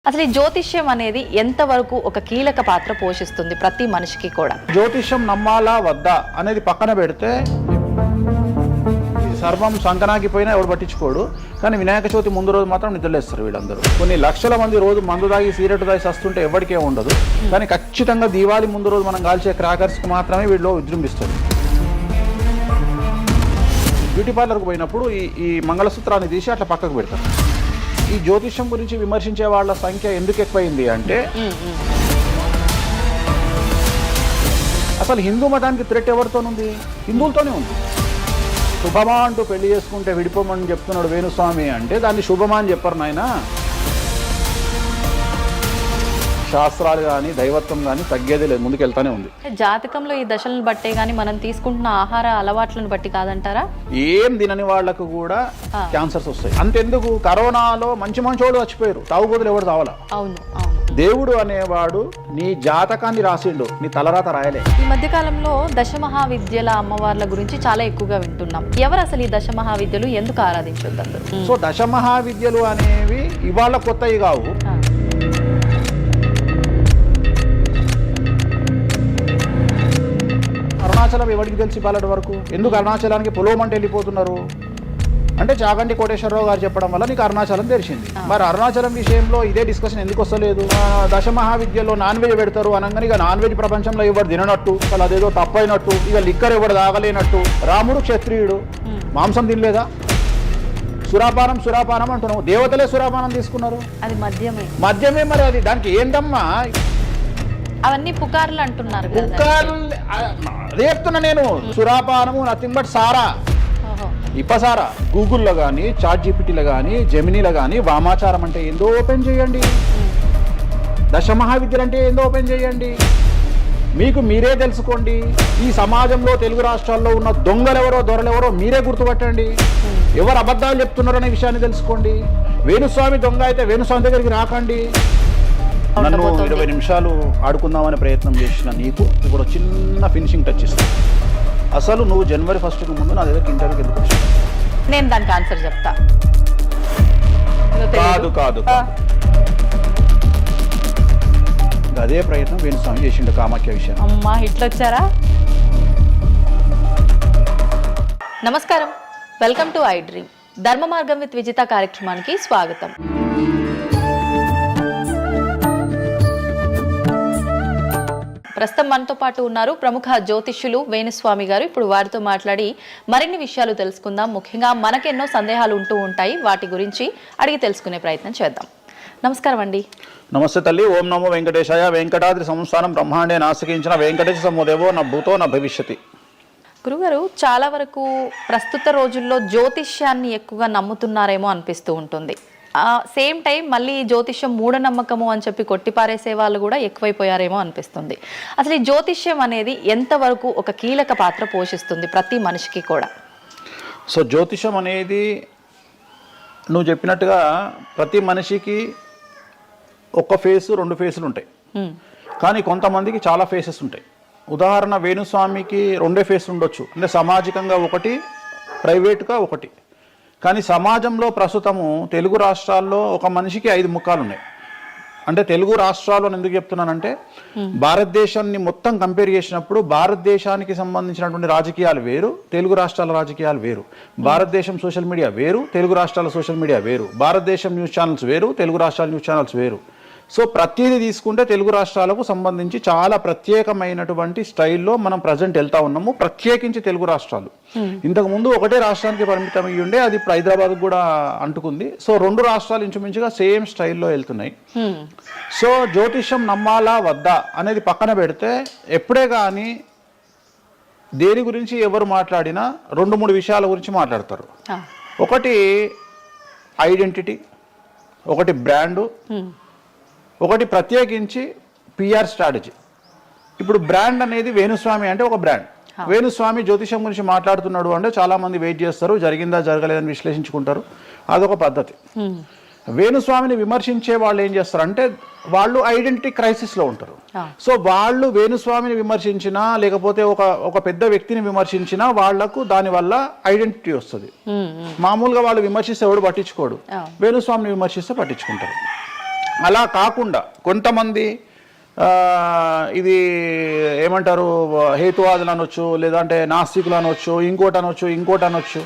అసలు ఈ జ్యోతిష్యం అనేది ఎంతవరకు ఒక కీలక పాత్ర పోషిస్తుంది ప్రతి మనిషికి కూడా? జ్యోతిష్యం నమ్మాలా వద్దా అనేది పక్కన పెడితే సర్వం సంకనాగిపోయినా ఎవడు పట్టించుకోడు. కానీ వినాయక చవితి ముందు రోజు మాత్రం నిద్రలేస్తారు వీళ్ళందరూ. కొన్ని లక్షల మంది రోజు మందు తాగి సిగరెట్ తాగి సస్తుంటే ఎవరికే ఉండదు. కానీ ఖచ్చితంగా దీవాళి ముందు రోజు మనం కాల్చే క్రాకర్స్కి మాత్రమే వీళ్ళు విజృంభిస్తుంది. బ్యూటీ పార్లర్కి పోయినప్పుడు ఈ మంగళసూత్రాన్ని తీసి అట్లా పక్కకు పెడతారు. ఈ జ్యోతిష్యం గురించి విమర్శించే వాళ్ళ సంఖ్య ఎందుకు ఎక్కువైంది అంటే, అసలు హిందూ మతానికి థ్రెట్ ఎవరితోనుంది? హిందువులతోనే ఉంది. శుభమా అంటూ పెళ్లి చేసుకుంటే విడిపోమని చెప్తున్నాడు వేణుస్వామి అంటే దాన్ని శుభమా అని చెప్పరు నాయన. శాస్త్రాలు కానీ దైవత్వం కానీ తగ్గేదే లేదు, ముందుకెళ్తానే ఉంది. జాతకంలో ఈ దశలను బట్టే గానీ మనం తీసుకుంటున్న ఆహార అలవాట్లను బట్టి కాదంటారా? ఏం తినని వాళ్లకు కూడా క్యాన్సర్స్ వస్తాయి. అంతెందుకు, కరోనాలో మంచి మంచోళ్ళు చచ్చిపోయారు, తాగుబోతులు ఎవరు తావాలా? అవును అవును. దేవుడు అనేవాడు నీ జాతకాన్ని రాసిండు, నీ తలరాత రాయలే. ఈ మధ్య కాలంలో దశమహావిద్యల అమ్మవార్ల గురించి చాలా ఎక్కువగా వింటున్నాం. ఎవరు అసలు ఈ దశమహావిద్యలు, ఎందుకు ఆరాధించొద్దు అందరూ? సో దశమహావిద్యలు అనేవి ఇవాళ కొత్తవి కావు. అరుణాచలం ఎవరికి తెలిసి పాలటి వరకు? ఎందుకు అరుణాచలానికి పొలవమంటే వెళ్ళిపోతున్నారు అంటే చాగంటి కోటేశ్వరరావు గారు చెప్పడం వల్ల నీకు అరుణాచలం తెలిసింది. మరి అరుణాచలం విషయంలో ఇదే డిస్కషన్ ఎందుకు వస్తలేదు? దశమహావిద్యలో నాన్ వెజ్ పెడతారు అనగానే ఇక నాన్ వెజ్ ప్రపంచంలో ఎవరు తిననట్టు, అసలు అదేదో తప్పైనట్టు, ఇక లిక్కర్ ఎవరు తాగలేనట్టు. రాముడు క్షత్రియుడు, మాంసం తినలేదా? సురాపానం అంటున్నావు. దేవతలే సురాపానం తీసుకున్నారు, అది మద్యమే. మరి అది దానికి ఏంటమ్మా? అవన్నీ పుకార్లు అంటున్నారు. పుకార్లు అదే చెప్తున్నా నేను. సురాపానము నథింగ్ బట్ సారా, ఇప్పసారా. గూగుల్లో కానీ, చాట్ జీపీటీలో కానీ, జెమినీలో కానీ వామాచారం అంటే ఏందో ఓపెన్ చేయండి, దశమహావిద్యలు అంటే ఏందో ఓపెన్ చేయండి. మీకు మీరే తెలుసుకోండి. ఈ సమాజంలో తెలుగు రాష్ట్రాల్లో ఉన్న దొంగలెవరో దొరలెవరో మీరే గుర్తుపట్టండి. ఎవరు అబద్ధాలు చెప్తున్నారు అనే విషయాన్ని తెలుసుకోండి. వేణుస్వామి దొంగ అయితే వేణుస్వామి దగ్గరికి రాకండి. నన్ను 20 నిమిషాలు ఆడుకుందామనే ప్రయత్నం చేసిన నీకు ఇప్పుడు చిన్న ఫినిషింగ్ టచ్ ఇస్తాను. అసలు నువ్వు జనవరి 1కి ముందు నా దగ్గర ఇంటర్వ్యూకి ఎందుకు వచ్చావు? నేను దానికి ఆన్సర్ చెప్తా. కాదు అదే ప్రయత్నం వేణుస్వామి చేసిండు కామాఖ్య విషయం. అమ్మా ఇట్లొచ్చారా? నమస్కారం, వెల్కమ్ టు ఐ డ్రీమ్. ధర్మ మార్గం విత్ విజిత కార్యక్రమానికి స్వాగతం. ప్రస్తుతం మనతో పాటు ఉన్నారు ప్రముఖ జ్యోతిష్యులు వేణుస్వామి గారు. ఇప్పుడు వారితో మాట్లాడి మరిన్ని విషయాలు తెలుసుకుందాం. ముఖ్యంగా మనకెన్నో సందేహాలు ఉంటూ ఉంటాయి, వాటి గురించి అడిగి తెలుసుకునే ప్రయత్నం చేద్దాం. నమస్కారం అండి. నమస్తే తల్లి. ఓం నమో వెంకటేశాయ. వెంకటాద్రి సంస్థానం బ్రహ్మాండే నాసికించిన వెంకటేశ సమోదేవో నా భూతో నా భవిష్యతి. గురుగారు, చాలా వరకు ప్రస్తుత రోజుల్లో జ్యోతిష్యాన్ని ఎక్కువగా నమ్ముతున్నారేమో అనిపిస్తూ ఉంటుంది. సేమ్ టైం మళ్ళీ జ్యోతిష్యం మూఢనమ్మకము అని చెప్పి కొట్టిపారేసే వాళ్ళు కూడా ఎక్కువైపోయారేమో అనిపిస్తుంది. అసలు ఈ జ్యోతిష్యం అనేది ఎంతవరకు ఒక కీలక పాత్ర పోషిస్తుంది ప్రతి మనిషికి కూడా? సో జ్యోతిషం అనేది నువ్వు చెప్పినట్టుగా ప్రతి మనిషికి ఒక ఫేసు 2 ఫేసులు ఉంటాయి. కానీ కొంతమందికి చాలా ఫేసెస్ ఉంటాయి. ఉదాహరణ వేణుస్వామికి 2 ఫేసులు ఉండొచ్చు. అంటే సామాజికంగా ఒకటి, ప్రైవేట్గా ఒకటి. కానీ సమాజంలో ప్రస్తుతము తెలుగు రాష్ట్రాల్లో ఒక మనిషికి 5 ముఖాలు ఉన్నాయి. అంటే తెలుగు రాష్ట్రాలు ఎందుకు చెప్తున్నానంటే, భారతదేశాన్ని మొత్తం కంపేర్ చేసినప్పుడు భారతదేశానికి సంబంధించినటువంటి రాజకీయాలు వేరు, తెలుగు రాష్ట్రాల రాజకీయాలు వేరు. భారతదేశం సోషల్ మీడియా వేరు, తెలుగు రాష్ట్రాల సోషల్ మీడియా వేరు. భారతదేశం న్యూస్ ఛానల్స్ వేరు, తెలుగు రాష్ట్రాల న్యూస్ ఛానల్స్ వేరు. సో ప్రతిదీ తీసుకుంటే తెలుగు రాష్ట్రాలకు సంబంధించి చాలా ప్రత్యేకమైనటువంటి స్టైల్లో మనం ప్రజెంట్ వెళ్తా ఉన్నాము. ప్రత్యేకించి తెలుగు రాష్ట్రాలు ఇంతకుముందు ఒకటే రాష్ట్రానికి పరిమితం అయ్యి ఉండే, అది ఇప్పుడు హైదరాబాద్ కూడా అంటుకుంది. సో 2 రాష్ట్రాలు ఇంచుమించుగా సేమ్ స్టైల్లో వెళ్తున్నాయి. సో జ్యోతిష్యం నమ్మాలా వద్దా అనేది పక్కన పెడితే, ఎప్పుడే కానీ దేని గురించి ఎవరు మాట్లాడినా 2-3 విషయాల గురించి మాట్లాడతారు. ఒకటి ఐడెంటిటీ, ఒకటి బ్రాండు, ఒకటి ప్రత్యేకించి పిఆర్ స్ట్రాటజీ. ఇప్పుడు బ్రాండ్ అనేది వేణుస్వామి అంటే ఒక బ్రాండ్. వేణుస్వామి జ్యోతిషం గురించి మాట్లాడుతున్నాడు అంటే చాలా మంది వెయిట్ చేస్తారు, జరిగిందా జరగలేదని విశ్లేషించుకుంటారు. అదొక పద్ధతి. వేణుస్వామిని విమర్శించే వాళ్ళు ఏం చేస్తారంటే వాళ్ళు ఐడెంటిటీ క్రైసిస్లో ఉంటారు. సో వాళ్ళు వేణుస్వామిని విమర్శించినా లేకపోతే ఒక పెద్ద వ్యక్తిని విమర్శించినా వాళ్లకు దానివల్ల ఐడెంటిటీ వస్తుంది. మామూలుగా వాళ్ళు విమర్శిస్తే ఎవడు పట్టించుకోడు, వేణుస్వామిని విమర్శిస్తే పట్టించుకుంటారు. అలా కాకుండా కొంతమంది ఇది ఏమంటారు హేతువాదులు అనొచ్చు, లేదంటే నాస్తికులు అనొచ్చు, ఇంకోటి అనొచ్చు.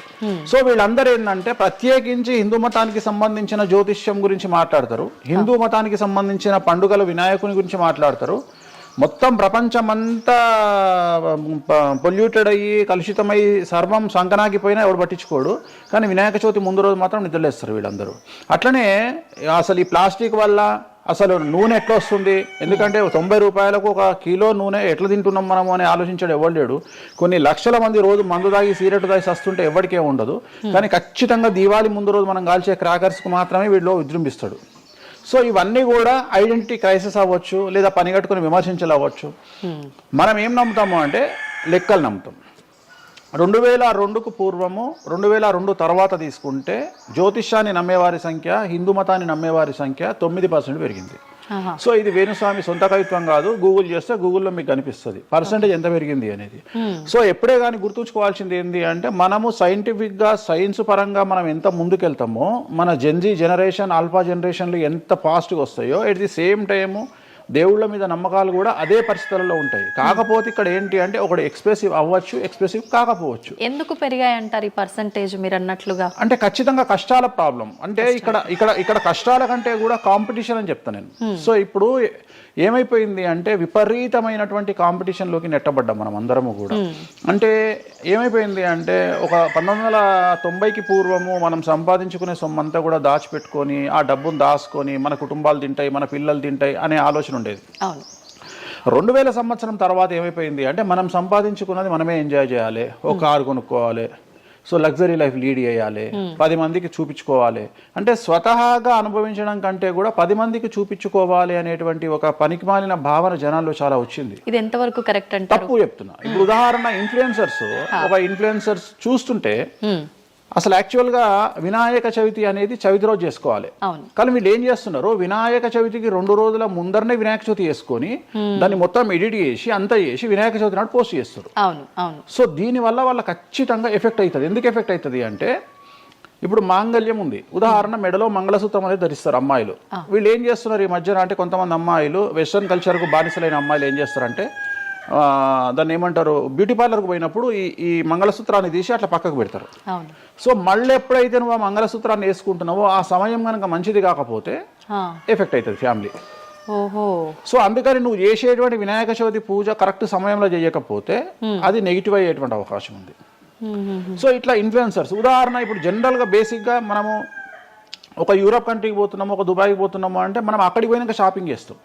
సో వీళ్ళందరూ ఏంటంటే ప్రత్యేకించి హిందూ మతానికి సంబంధించిన జ్యోతిష్యం గురించి మాట్లాడతారు, హిందూ మతానికి సంబంధించిన పండుగల వినాయకుని గురించి మాట్లాడతారు. మొత్తం ప్రపంచమంతా పొల్యూటెడ్ అయ్యి కలుషితమై సర్వం సంకనాగిపోయినా ఎవడు పట్టించుకోడు, కానీ వినాయక చవితి ముందు రోజు మాత్రం నిద్రలేస్తారు వీళ్ళందరూ. అట్లనే అసలు ఈ ప్లాస్టిక్ వల్ల అసలు నూనె ఎట్లా వస్తుంది, ఎందుకంటే 90 రూపాయలకు 1 కిలో నూనె ఎట్లా తింటున్నాం మనము అని ఆలోచించాడు ఎవరు లేడు. కొన్ని లక్షల మంది రోజు మందు తాగి సిగరెట్ తాగి వస్తుంటే ఎవరికే ఉండదు, కానీ ఖచ్చితంగా దీవాళి ముందు రోజు మనం కాల్చే క్రాకర్స్కి మాత్రమే వీళ్ళు విజృంభిస్తాడు. సో ఇవన్నీ కూడా ఐడెంటిటీ క్రైసిస్ అవ్వచ్చు, లేదా పని కట్టుకుని విమర్శించాలి అవ్వచ్చు. మనం ఏం నమ్ముతాము అంటే లెక్కలు నమ్ముతాం. 2002కు పూర్వము 2002 తర్వాత తీసుకుంటే జ్యోతిష్యాన్ని నమ్మేవారి సంఖ్య, హిందూ మతాన్ని నమ్మేవారి సంఖ్య 9% పెరిగింది. సో ఇది వేణుస్వామి సొంత కవిత్వం కాదు, గూగుల్ చేస్తే గూగుల్లో మీకు కనిపిస్తుంది పర్సెంటేజ్ ఎంత పెరిగింది అనేది. సో ఎప్పుడే కానీ గుర్తుంచుకోవాల్సింది ఏంటి అంటే మనము సైంటిఫిక్గా సైన్స్ పరంగా మనం ఎంత ముందుకెళ్తామో మన జెన్జీ జనరేషన్ ఆల్ఫా జనరేషన్లు ఎంత ఫాస్ట్గా వస్తాయో ఎట్ ది సేమ్ టైము దేవుళ్ళ మీద నమ్మకాలు కూడా అదే పరిస్థితులలో ఉంటాయి. కాకపోతే ఇక్కడ ఏంటి అంటే ఒకటి ఎక్స్ప్రెసివ్ అవ్వచ్చు, ఎక్స్ప్రెసివ్ కాకపోవచ్చు. ఎందుకు పెరిగాయి అంటారు ఈ పర్సంటేజ్ మీరు అన్నట్లుగా? అంటే ఖచ్చితంగా కష్టాల ప్రాబ్లం. అంటే ఇక్కడ కష్టాల కంటే కూడా కాంపిటీషన్ అని చెప్తాను నేను. సో ఇప్పుడు ఏమైపోయింది అంటే విపరీతమైనటువంటి కాంపిటీషన్లోకి నెట్టబడ్డాం మనం అందరము కూడా. అంటే ఏమైపోయింది అంటే ఒక 1990కి పూర్వము మనం సంపాదించుకునే సొమ్మంతా కూడా దాచిపెట్టుకొని ఆ డబ్బును దాచుకొని మన కుటుంబాలు తింటాయి, మన పిల్లలు తింటాయి అనే ఆలోచన ఉండేది. 2000 సంవత్సరం తర్వాత ఏమైపోయింది అంటే మనం సంపాదించుకున్నది మనమే ఎంజాయ్ చేయాలి, ఒక కారు కొనుక్కోవాలి, సో లగ్జరీ లైఫ్ లీడ్ చేయాలి, 10 మందికి చూపించుకోవాలి. అంటే స్వతహాగా అనుభవించడం కంటే కూడా 10 మందికి చూపించుకోవాలి అనేటువంటి ఒక పనికిమాలిన భావన జనాల్లో చాలా వచ్చింది. ఇది ఎంతవరకు కరెక్ట్ అంటే తప్పు చెప్తున్నా. ఇప్పుడు ఉదాహరణ ఇన్ఫ్లుయెన్సర్స్ చూస్తుంటే అసలు యాక్చువల్గా వినాయక చవితి అనేది చవితి రోజు చేసుకోవాలి, కానీ వీళ్ళు ఏం చేస్తున్నారు వినాయక చవితికి 2 రోజుల ముందరనే వినాయక చవితి చేసుకొని దాన్ని మొత్తం ఎడిట్ చేసి అంతా చేసి వినాయక చవితి నాడు పోస్ట్ చేస్తారు. సో దీనివల్ల వాళ్ళ ఖచ్చితంగా ఎఫెక్ట్ అవుతుంది. ఎందుకు ఎఫెక్ట్ అవుతుంది అంటే ఇప్పుడు మాంగళ్యం ఉంది, ఉదాహరణ మెడలో మంగళసూత్రం అనేది ధరిస్తారు అమ్మాయిలు. వీళ్ళు ఏం చేస్తున్నారు ఈ మధ్యన అంటే కొంతమంది అమ్మాయిలు వెస్ట్రన్ కల్చర్కు బానిసలైన అమ్మాయిలు ఏం చేస్తారంటే దాన్ని ఏమంటారు బ్యూటీ పార్లర్కి పోయినప్పుడు ఈ మంగళసూత్రాన్ని తీసి అట్లా పక్కకు పెడతారు. సో మళ్ళీ ఎప్పుడైతే నువ్వు ఆ మంగళసూత్రాన్ని వేసుకుంటున్నావో ఆ సమయం కనుక మంచిది కాకపోతే ఎఫెక్ట్ అవుతుంది ఫ్యామిలీ. సో అందుకని నువ్వు చేసేటువంటి వినాయక చవితి పూజ కరెక్ట్ సమయంలో చేయకపోతే అది నెగిటివ్ అయ్యేటువంటి అవకాశం ఉంది. సో ఇట్లా ఇన్ఫ్లుయెన్సర్స్ ఉదాహరణ ఇప్పుడు జనరల్గా బేసిక్గా మనము ఒక యూరోప్ కంట్రీకి పోతున్నాము, ఒక దుబాయ్కి పోతున్నాము అంటే మనం అక్కడికి పోయినాక షాపింగ్ చేస్తాం.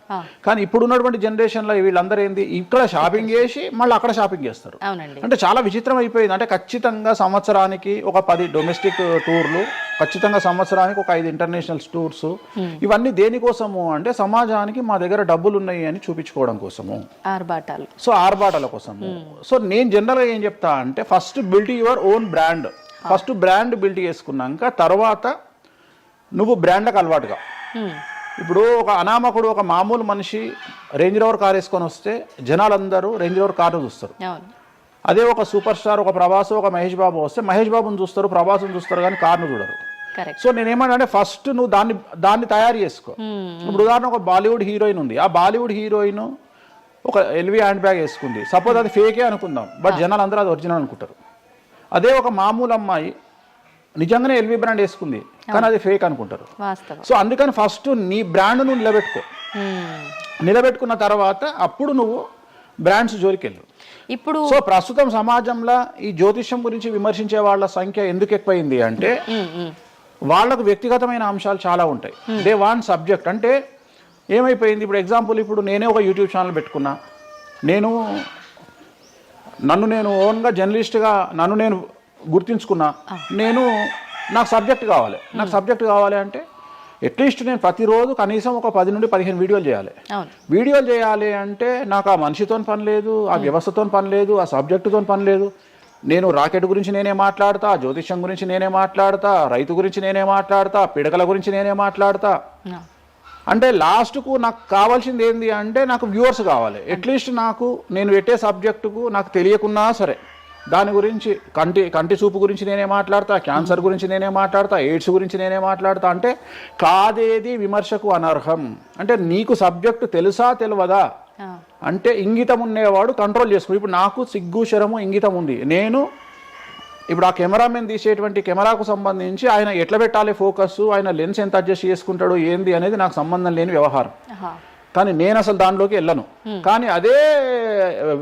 కానీ ఇప్పుడు ఉన్నటువంటి జనరేషన్లో వీళ్ళందరూ ఏంది ఇక్కడ షాపింగ్ చేసి మళ్ళీ అక్కడ షాపింగ్ చేస్తారు. అంటే చాలా విచిత్రం అయిపోయింది. అంటే ఖచ్చితంగా సంవత్సరానికి ఒక 10 డొమెస్టిక్ టూర్లు, ఖచ్చితంగా సంవత్సరానికి ఒక 5 ఇంటర్నేషనల్ టూర్స్. ఇవన్నీ దేనికోసము అంటే సమాజానికి మా దగ్గర డబ్బులు ఉన్నాయి అని చూపించుకోవడం కోసము, సో ఆర్భాటాల కోసము. సో నేను జనరల్గా ఏం చెప్తా అంటే first build your own brand. First brand build చేసుకున్నాక తర్వాత నువ్వు బ్రాండ్కి అలవాటుగా. ఇప్పుడు ఒక అనామకుడు ఒక మామూలు మనిషి రేంజ్ రోవర్ కార్ వేసుకొని వస్తే జనాలందరూ రేంజ్ రోవర్ కార్ను చూస్తారు. అదే ఒక సూపర్ స్టార్ ఒక ప్రభాస్ ఒక మహేష్ బాబు వస్తే మహేష్ బాబుని చూస్తారు, ప్రభాస్ని చూస్తారు, కానీ కార్ను చూడరు. సో నేనేమంటే ఫస్ట్ నువ్వు దాన్ని తయారు చేసుకో. ఇప్పుడు ఉదాహరణ ఒక బాలీవుడ్ హీరోయిన్ ఉంది, ఆ బాలీవుడ్ హీరోయిన్ ఒక ఎల్వి హ్యాండ్ బ్యాగ్ వేసుకుంది, సపోజ్ అది ఫేకే అనుకుందాం, బట్ జనాలు అందరూ అది ఒరిజినల్ అనుకుంటారు. అదే ఒక మామూలు అమ్మాయి నిజంగానే ఎల్వి బ్రాండ్ వేసుకుంది, కానీ అది ఫేక్ అనుకుంటారు. సో అందుకని ఫస్ట్ నీ బ్రాండ్ నువ్వు నిలబెట్టుకున్న తర్వాత అప్పుడు నువ్వు బ్రాండ్స్ జోలికి వెళ్ళు. ఇప్పుడు సో ప్రస్తుతం సమాజంలో ఈ జ్యోతిష్యం గురించి విమర్శించే వాళ్ళ సంఖ్య ఎందుకు ఎక్కువైంది అంటే వాళ్ళకు వ్యక్తిగతమైన అంశాలు చాలా ఉంటాయి. They want subject. అంటే ఏమైపోయింది ఇప్పుడు ఎగ్జాంపుల్ ఇప్పుడు నేనే ఒక యూట్యూబ్ ఛానల్ పెట్టుకున్నా, నన్ను నేను ఓన్గా జర్నలిస్ట్గా నన్ను నేను గుర్తించుకున్నా, నాకు సబ్జెక్ట్ కావాలి అంటే అట్లీస్ట్ నేను ప్రతిరోజు కనీసం ఒక 10 నుండి 15 వీడియోలు చేయాలి అంటే నాకు ఆ మనిషితో పని లేదు, ఆ వ్యవస్థతో పని లేదు, ఆ సబ్జెక్టుతో పని లేదు. నేను రాకెట్ గురించి నేనే మాట్లాడతా, జ్యోతిష్యం గురించి నేనే మాట్లాడతా, రైతు గురించి నేనే మాట్లాడతా, పిడకల గురించి నేనే మాట్లాడతా. అంటే లాస్ట్కు నాకు కావాల్సింది ఏంది అంటే నాకు వ్యూవర్స్ కావాలి. అట్లీస్ట్ నాకు నేను పెట్టే సబ్జెక్టుకు నాకు తెలియకున్నా సరే దాని గురించి కంటి చూపు గురించి నేనే మాట్లాడతా, క్యాన్సర్ గురించి నేనే మాట్లాడతా, ఎయిడ్స్ గురించి నేనే మాట్లాడతా. అంటే కాదేది విమర్శకు అనర్హం. అంటే నీకు సబ్జెక్టు తెలుసా తెలియదా అంటే ఇంగితం ఉండేవాడు కంట్రోల్ చేసుకో. ఇప్పుడు నాకు సిగ్గు శరము ఇంగితం ఉంది. నేను ఇప్పుడు ఆ కెమెరామెన్ తీసేటువంటి కెమెరాకు సంబంధించి ఆయన ఎట్లా పెట్టాలి ఫోకస్, ఆయన లెన్స్ ఎంత అడ్జస్ట్ చేసుకుంటాడు ఏంది అనేది నాకు సంబంధం లేని వ్యవహారం. కానీ నేను అసలు దానిలోకి వెళ్ళను. కానీ అదే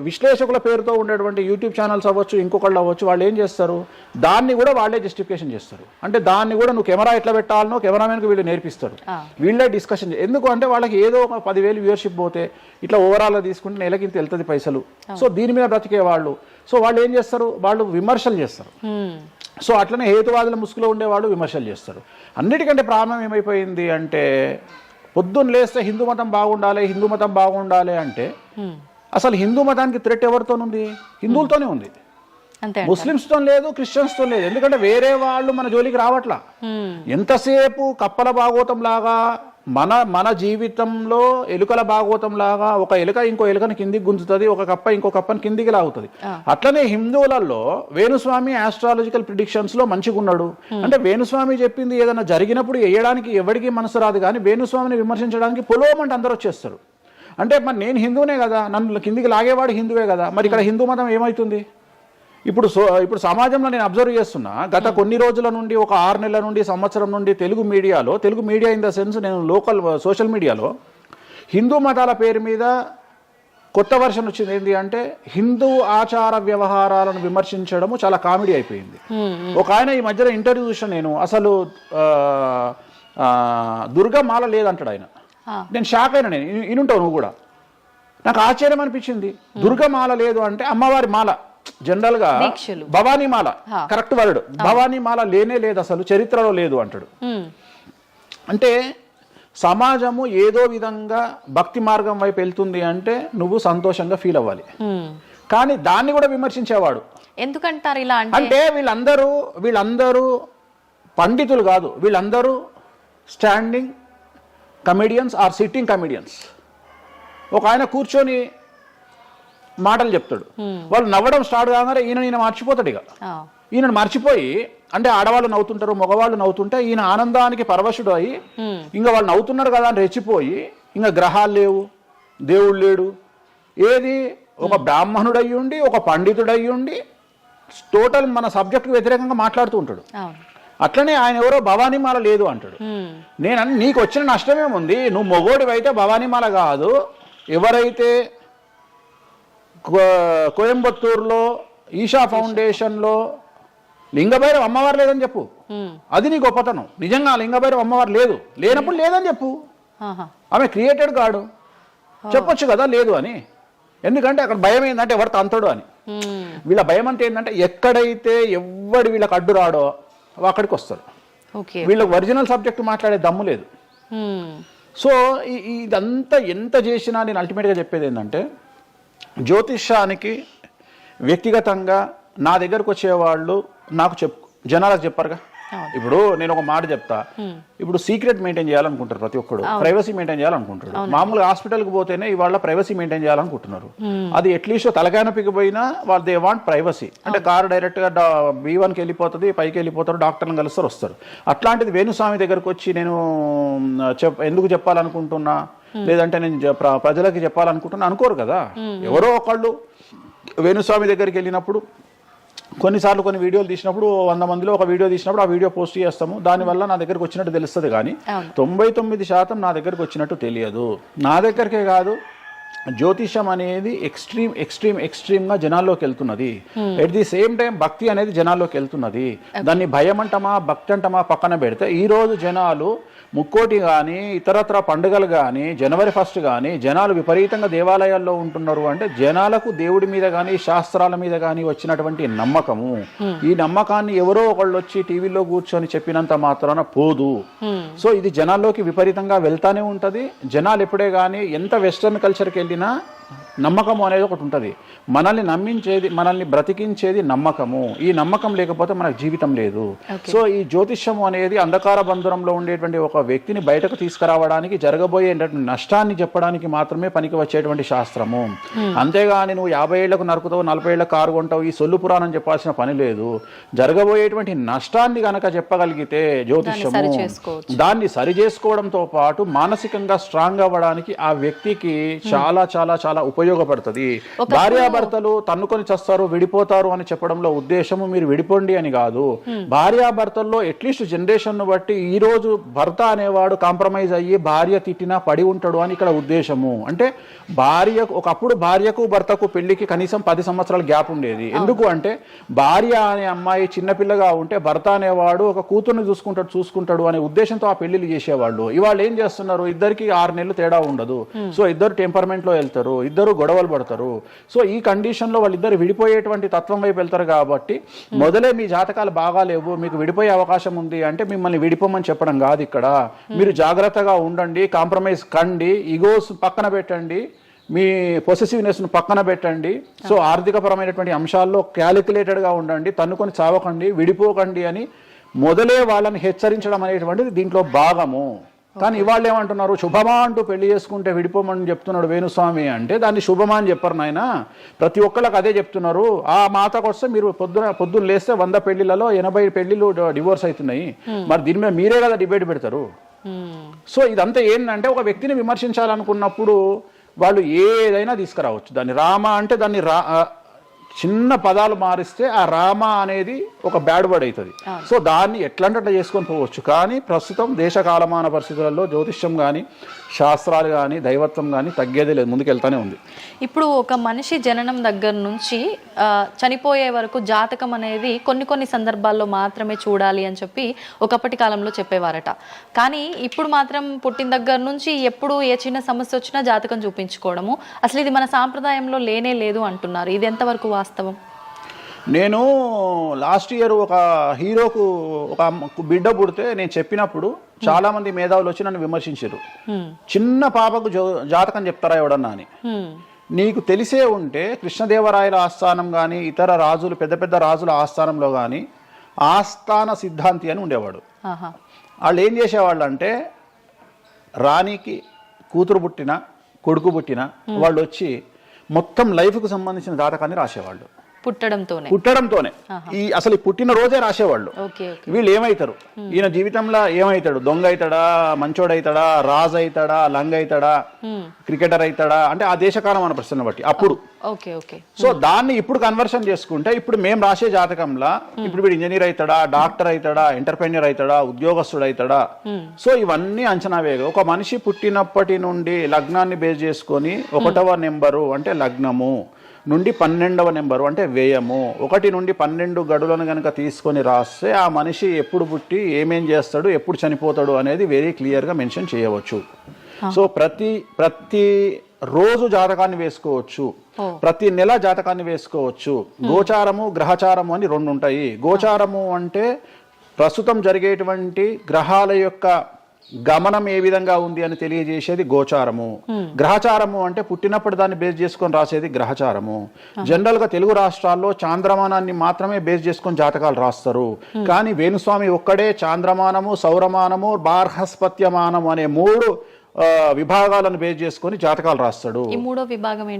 విశ్లేషకుల పేరుతో ఉండేటువంటి యూట్యూబ్ ఛానల్స్ అవ్వచ్చు, ఇంకొకళ్ళు అవ్వచ్చు, వాళ్ళు ఏం చేస్తారు, దాన్ని కూడా వాళ్ళే జస్టిఫికేషన్ చేస్తారు. అంటే దాన్ని కూడా నువ్వు కెమెరా ఎట్లా పెట్టాలనో కెమెరామెన్కి వీళ్ళు నేర్పిస్తారు, వీళ్ళే డిస్కషన్. ఎందుకు అంటే వాళ్ళకి ఏదో ఒక 10,000 వ్యూవర్షిప్ పోతే ఇట్లా ఓవరాల్గా తీసుకుంటే నెలకి ఇంత వెళ్తుంది పైసలు. సో దీని మీద బ్రతికే వాళ్ళు, సో వాళ్ళు ఏం చేస్తారు, వాళ్ళు విమర్శలు చేస్తారు. సో అట్లనే హేతువాదుల ముసుగులో ఉండేవాళ్ళు విమర్శలు చేస్తారు. అన్నిటికంటే ప్రాబ్లం ఏమైపోయింది అంటే పొద్దున్న లేస్తే హిందూ మతం బాగుండాలి అంటే అసలు హిందూ మతానికి థ్రెట్ ఎవరితోనుంది? హిందువులతోనే ఉంది. ముస్లిమ్స్తో లేదు, క్రిస్టియన్స్తో లేదు. ఎందుకంటే వేరే వాళ్ళు మన జోలికి రావట్లా. ఎంతసేపు కప్పల భాగవతం లాగా మన జీవితంలో ఎలుకల భాగవతం లాగా ఒక ఎలుక ఇంకో ఎలుకని కిందికి గుంజుతుంది, ఒక కప్ప ఇంకో కప్పని కిందికి లాగుతుంది. అట్లనే హిందువులలో వేణుస్వామి ఆస్ట్రాలజికల్ ప్రిడిక్షన్స్ లో మంచిగా ఉన్నాడు. అంటే వేణుస్వామి చెప్పింది ఏదైనా జరిగినప్పుడు వేయడానికి ఎవరికి మనసు రాదు, కానీ వేణుస్వామిని విమర్శించడానికి పొలవమంటే అందరూ వచ్చేస్తారు. అంటే మరి నేను హిందువునే కదా, నన్ను కిందికి లాగేవాడు హిందువే కదా, మరి ఇక్కడ హిందూ మతం ఏమవుతుంది? ఇప్పుడు సమాజంలో నేను అబ్జర్వ్ చేస్తున్నా, గత కొన్ని రోజుల నుండి, ఒక 6 నెలల నుండి, సంవత్సరం నుండి Telugu media in the sense నేను లోకల్ సోషల్ మీడియాలో హిందూ మతాల పేరు మీద కొత్త వర్షన్ వచ్చింది. ఏంటి అంటే హిందూ ఆచార వ్యవహారాలను విమర్శించడము చాలా కామెడీ అయిపోయింది. ఒక ఆయన ఈ మధ్యన ఇంటర్వ్యూ చూసాను నేను, అసలు దుర్గమాల లేదంటాడు ఆయన. నేను షాక్ అయినా. నేను ఇనుంటావు నువ్వు కూడా. నాకు ఆశ్చర్యం అనిపించింది. దుర్గమాల లేదు అంటే అమ్మవారి మాల, జనరల్ గా భవానీ మాల కరెక్ట్ వర్డ్. భవానీ మాల లేనే లేదు, అసలు చరిత్రలో లేదు అంటాడు. అంటే సమాజము ఏదో విధంగా భక్తి మార్గం వైపు వెళ్తుంది అంటే నువ్వు సంతోషంగా ఫీల్ అవ్వాలి. కానీ దాన్ని కూడా విమర్శించేవాడు. ఎందుకంటారు ఇలా అంటే వీళ్ళందరూ పండితులు కాదు, వీళ్ళందరూ standing comedians or sitting comedians. ఒక ఆయన కూర్చొని మాటలు చెప్తాడు, వాళ్ళు నవ్వడం స్టార్ట్ కాగానే ఈయన మర్చిపోతాడు. ఇక ఈయనను మర్చిపోయి, అంటే ఆడవాళ్ళు నవ్వుతుంటారు, మగవాళ్ళు నవ్వుతుంటే ఈయన ఆనందానికి పరవశుడు అయ్యి ఇంకా వాళ్ళు నవ్వుతున్నారు కదా అని రెచ్చిపోయి ఇంకా గ్రహాలు లేవు, దేవుడు లేడు, ఏది ఒక బ్రాహ్మణుడు అయ్యుండి ఒక పండితుడు అయ్యుండి టోటల్ మన సబ్జెక్టుకు వ్యతిరేకంగా మాట్లాడుతూ ఉంటాడు. అట్లనే ఆయన ఎవరో భవానీమాల లేదు అంటాడు. నేను నీకు వచ్చిన నష్టమేముంది, నువ్వు మొగోడివి అయితే భవానీమాల కాదు, ఎవరైతే కోయంబత్తూరులో ఈషా ఫౌండేషన్లో లింగభైరవ అమ్మవారు లేదని చెప్పు, అది నీ గొప్పతనం. నిజంగా లింగభైరవ అమ్మవారు లేనప్పుడు లేదని చెప్పు. ఆమె క్రియేటెడ్ గాడు, చెప్పొచ్చు కదా లేదు అని. ఎందుకంటే అక్కడ భయం ఏంటంటే ఎవరు తంతడు అని. వీళ్ళ భయం అంటే ఏంటంటే ఎక్కడైతే ఎవడు వీళ్ళకి అడ్డు రాడో అక్కడికి వస్తారు. వీళ్ళకి ఒరిజినల్ సబ్జెక్ట్ మాట్లాడే దమ్ము లేదు. సో ఇదంతా ఎంత చేసినా నేను అల్టిమేట్గా చెప్పేది ఏంటంటే, జ్యోతిష్యానికి వ్యక్తిగతంగా నా దగ్గరకు వచ్చేవాళ్ళు నాకు జనాలకు చెప్పారుగా. ఇప్పుడు నేను ఒక మాట చెప్తా, ఇప్పుడు సీక్రెట్ మెయింటైన్ చేయాలనుకుంటారు ప్రతి ఒక్కడు, ప్రైవసీ మెయింటైన్ చేయాలనుకుంటారు. మామూలుగా హాస్పిటల్కి పోతేనే ఇవాళ ప్రైవసీ మెయింటైన్ చేయాలనుకుంటున్నారు. అది అట్లీస్ట్ తలకాయనొప్పికి పోయినా వాళ్ళు దే వాంట్ ప్రైవసీ. అంటే కారు డైరెక్ట్గా B1కి వెళ్ళిపోతుంది, పైకి వెళ్ళిపోతారు, డాక్టర్ని కలుస్తారు, వస్తారు. అట్లాంటిది వేణుస్వామి దగ్గరకు వచ్చి నేను ఎందుకు చెప్పాలనుకుంటున్నా, లేదంటే నేను ప్రజలకి చెప్పాలనుకుంటున్నా అనుకోరు కదా. ఎవరో ఒకళ్ళు వేణుస్వామి దగ్గరికి వెళ్ళినప్పుడు కొన్నిసార్లు కొన్ని వీడియోలు తీసినప్పుడు 100 మందిలో ఒక వీడియో తీసినప్పుడు ఆ వీడియో పోస్ట్ చేస్తాము, దానివల్ల నా దగ్గరకు వచ్చినట్టు తెలుస్తుంది. కానీ 99% నా దగ్గరకు వచ్చినట్టు తెలియదు. నా దగ్గరికే కాదు, జ్యోతిషం అనేది ఎక్స్ట్రీమ్గా జనాల్లోకి వెళ్తున్నది. ఎట్ ది సేమ్ టైం భక్తి అనేది జనాల్లోకి వెళ్తున్నది. దాన్ని భయం అంటమా భక్తి అంటమా పక్కన పెడితే ఈరోజు జనాలు ముక్కోటి కానీ ఇతరత్ర పండుగలు కానీ జనవరి 1 కానీ జనాలు విపరీతంగా దేవాలయాల్లో ఉంటున్నారు. అంటే జనాలకు దేవుడి మీద కానీ శాస్త్రాల మీద కానీ వచ్చినటువంటి నమ్మకము, ఈ నమ్మకాన్ని ఎవరో ఒకళ్ళు వచ్చి టీవీలో కూర్చొని చెప్పినంత మాత్రాన పోదు. సో ఇది జనాల్లోకి విపరీతంగా వెళ్తానే ఉంటుంది. జనాలు ఎప్పుడే కానీ ఎంత వెస్టర్న్ కల్చర్కి వెళ్ళినా నమ్మకము అనేది ఒకటి ఉంటుంది. మనల్ని నమ్మించేది, మనల్ని బ్రతికించేది నమ్మకము. ఈ నమ్మకం లేకపోతే మనకు జీవితం లేదు. సో ఈ జ్యోతిష్యము అనేది అంధకార బంధురంలో ఉండేటువంటి ఒక వ్యక్తిని బయటకు తీసుకురావడానికి, జరగబోయేటువంటి నష్టాన్ని చెప్పడానికి మాత్రమే పనికి వచ్చేటువంటి శాస్త్రము. అంతేగాని నువ్వు 50 ఏళ్లకు నరుకుతావు, 40 ఏళ్లకు కారు కొంటావు, ఈ సొల్లు పురాణం చెప్పాల్సిన పని లేదు. జరగబోయేటువంటి నష్టాన్ని గనక చెప్పగలిగితే జ్యోతిష్యము దాన్ని సరి చేసుకోవడంతో పాటు మానసికంగా స్ట్రాంగ్ అవ్వడానికి ఆ వ్యక్తికి చాలా చాలా చాలా ఉపయోగపడుతుంది. భార్యాభర్తలు తన్నుకొని చస్తారు, విడిపోతారు అని చెప్పడంలో ఉద్దేశము మీరు విడిపోండి అని కాదు. భార్యాభర్తల్లో అట్లీస్ట్ జనరేషన్ ను బట్టి ఈ రోజు భర్త అనేవాడు కాంప్రమైజ్ అయ్యి భార్య తిట్టినా పడి ఉంటాడు అని ఇక్కడ ఉద్దేశము. అంటే ఒకప్పుడు భార్యకు భర్తకు పెళ్లికి కనీసం 10 సంవత్సరాల గ్యాప్ ఉండేది. ఎందుకు అంటే భార్య అనే అమ్మాయి చిన్నపిల్లగా ఉంటే భర్త అనేవాడు ఒక కూతుర్ని చూసుకుంటాడు అనే ఉద్దేశంతో ఆ పెళ్లిళ్ళు చేసేవాళ్ళు. ఇవాళ ఏం చేస్తున్నారు, ఇద్దరికి 6 నెలలు తేడా ఉండదు. సో ఇద్దరు టెంపర్మెంట్ లో వెళ్తారు, ఇద్దరు గొడవలు పడతారు. సో ఈ కండిషన్ లో వాళ్ళిద్దరు విడిపోయేటువంటి తత్వం వైపు వెళ్తారు. కాబట్టి మొదలే మీ జాతకాలు బాగా లేవు, మీకు విడిపోయే అవకాశం ఉంది అంటే మిమ్మల్ని విడిపోమని చెప్పడం కాదు. ఇక్కడ మీరు జాగ్రత్తగా ఉండండి, కాంప్రమైజ్ కండి, ఈగోస్ పక్కన పెట్టండి, మీ పొసెసివ్నెస్ ను పక్కన పెట్టండి. సో ఆర్థికపరమైనటువంటి అంశాల్లో క్యాలిక్యులేటెడ్గా ఉండండి, తన్నుకొని చావకండి, విడిపోకండి అని మొదలే వాళ్ళని హెచ్చరించడం అనేటువంటిది దీంట్లో భాగము. కానీ ఇవాళ ఏమంటున్నారు, శుభమా అంటూ పెళ్లి చేసుకుంటే విడిపోమని చెప్తున్నాడు వేణుస్వామి అంటే దాన్ని శుభమా అని చెప్పరు నాయన. ప్రతి ఒక్కళ్ళకి అదే చెప్తున్నారు. ఆ మాతకు వస్తే మీరు పొద్దున్న లేస్తే 100 పెళ్లిలలో 80 పెళ్లిళ్ళు డివోర్స్ అవుతున్నాయి. మరి దీని మీద మీరే కదా డిబేట్ పెడతారు. సో ఇదంతా ఏంటంటే ఒక వ్యక్తిని విమర్శించాలనుకున్నప్పుడు వాళ్ళు ఏదైనా తీసుకురావచ్చు. దాన్ని రామ అంటే దాన్ని చిన్న పదాలు మారిస్తే ఆ రామ అనేది ఒక బ్యాడ్ వర్డ్ అవుతుంది. సో దాన్ని ఎట్లంటే అట్లా చేసుకొని పోవచ్చు. కానీ ప్రస్తుతం దేశ కాలమాన పరిస్థితులలో జ్యోతిష్యం కానీ శాస్త్రాలు కానీ దైవత్వం కానీ తగ్గేదే లేదు, ముందుకెళ్తానే ఉంది. ఇప్పుడు ఒక మనిషి జననం దగ్గర నుంచి చనిపోయే వరకు జాతకం అనేది కొన్ని సందర్భాల్లో మాత్రమే చూడాలి అని చెప్పి ఒకప్పటి కాలంలో చెప్పేవారట. కానీ ఇప్పుడు మాత్రం పుట్టిన దగ్గర నుంచి ఎప్పుడు ఏ చిన్న సమస్య వచ్చినా జాతకం చూపించుకోవడము, అసలు ఇది మన సాంప్రదాయంలో లేనే లేదు అంటున్నారు. ఇది ఎంతవరకు వాస్తవం? నేను లాస్ట్ ఇయర్ ఒక హీరోకు ఒక బిడ్డ పుడితే నేను చెప్పినప్పుడు చాలా మంది మేధావులు వచ్చి నన్ను విమర్శించారు. చిన్న పాపకు జాతకం చెప్తారా ఎవడన్నా అని. నీకు తెలిసే ఉంటే కృష్ణదేవరాయల ఆస్థానం కానీ ఇతర రాజులు పెద్ద రాజుల ఆస్థానంలో కానీ ఆస్థాన సిద్ధాంతి అని ఉండేవాడు. వాళ్ళు ఏం చేసేవాళ్ళు అంటే రాణికి కూతురు పుట్టిన కొడుకు పుట్టిన వాళ్ళు వచ్చి మొత్తం లైఫ్కు సంబంధించిన జాతకాన్ని రాసేవాళ్ళు. పుట్టడంతోనే ఈ అసలు పుట్టిన రోజే రాసేవాళ్ళు. వీళ్ళు ఏమైతారు, ఈయన జీవితంలో ఏమైతాడు, దొంగ అవుతాడా, మంచోడు అవుతాడా, రాజు అవుతాడా, లంగ అవుతాడా, క్రికెటర్ అవుతాడా అంటే ఆ దేశకాలం అన్న ప్రశ్న బట్టి అప్పుడు. సో దాన్ని ఇప్పుడు కన్వర్షన్ చేసుకుంటే ఇప్పుడు మేము రాసే జాతకంలో ఇప్పుడు వీడు ఇంజనీర్ అవుతాడా, డాక్టర్ అవుతాడా, ఎంటర్ప్రెన్యూర్ అవుతాడా, ఉద్యోగస్తుడు అవుతాడా. సో ఇవన్నీ అంచనా వేగ ఒక మనిషి పుట్టినప్పటి నుండి లగ్నాన్ని బేస్ చేసుకొని 1వ నెంబరు అంటే లగ్నము నుండి 12వ నెంబరు అంటే వ్యయము 1 నుండి 12 గడులను కనుక తీసుకొని రాస్తే ఆ మనిషి ఎప్పుడు పుట్టి ఏమేం చేస్తాడు, ఎప్పుడు చనిపోతాడు అనేది వెరీ క్లియర్గా మెన్షన్ చేయవచ్చు. సో ప్రతి రోజు జాతకాన్ని వేసుకోవచ్చు, ప్రతి నెల జాతకాన్ని వేసుకోవచ్చు. గోచారము గ్రహచారము అని 2 ఉంటాయి. గోచారము అంటే ప్రస్తుతం జరిగేటువంటి గ్రహాల యొక్క గమనం ఏ విధంగా ఉంది అని తెలియజేసేది గోచారము. గ్రహచారము అంటే పుట్టినప్పుడు దాన్ని బేస్ చేసుకొని రాసేది గ్రహచారము. జనరల్ గా తెలుగు రాష్ట్రాల్లో చాంద్రమానాన్ని మాత్రమే బేస్ చేసుకొని జాతకాలు రాస్తారు. కానీ వేణుస్వామి ఒక్కడే చాంద్రమానము, సౌరమానము, బార్హస్పత్యమానము అనే 3 విభాగాలను బేస్ చేసుకొని జాతకాలు రాస్తాడు.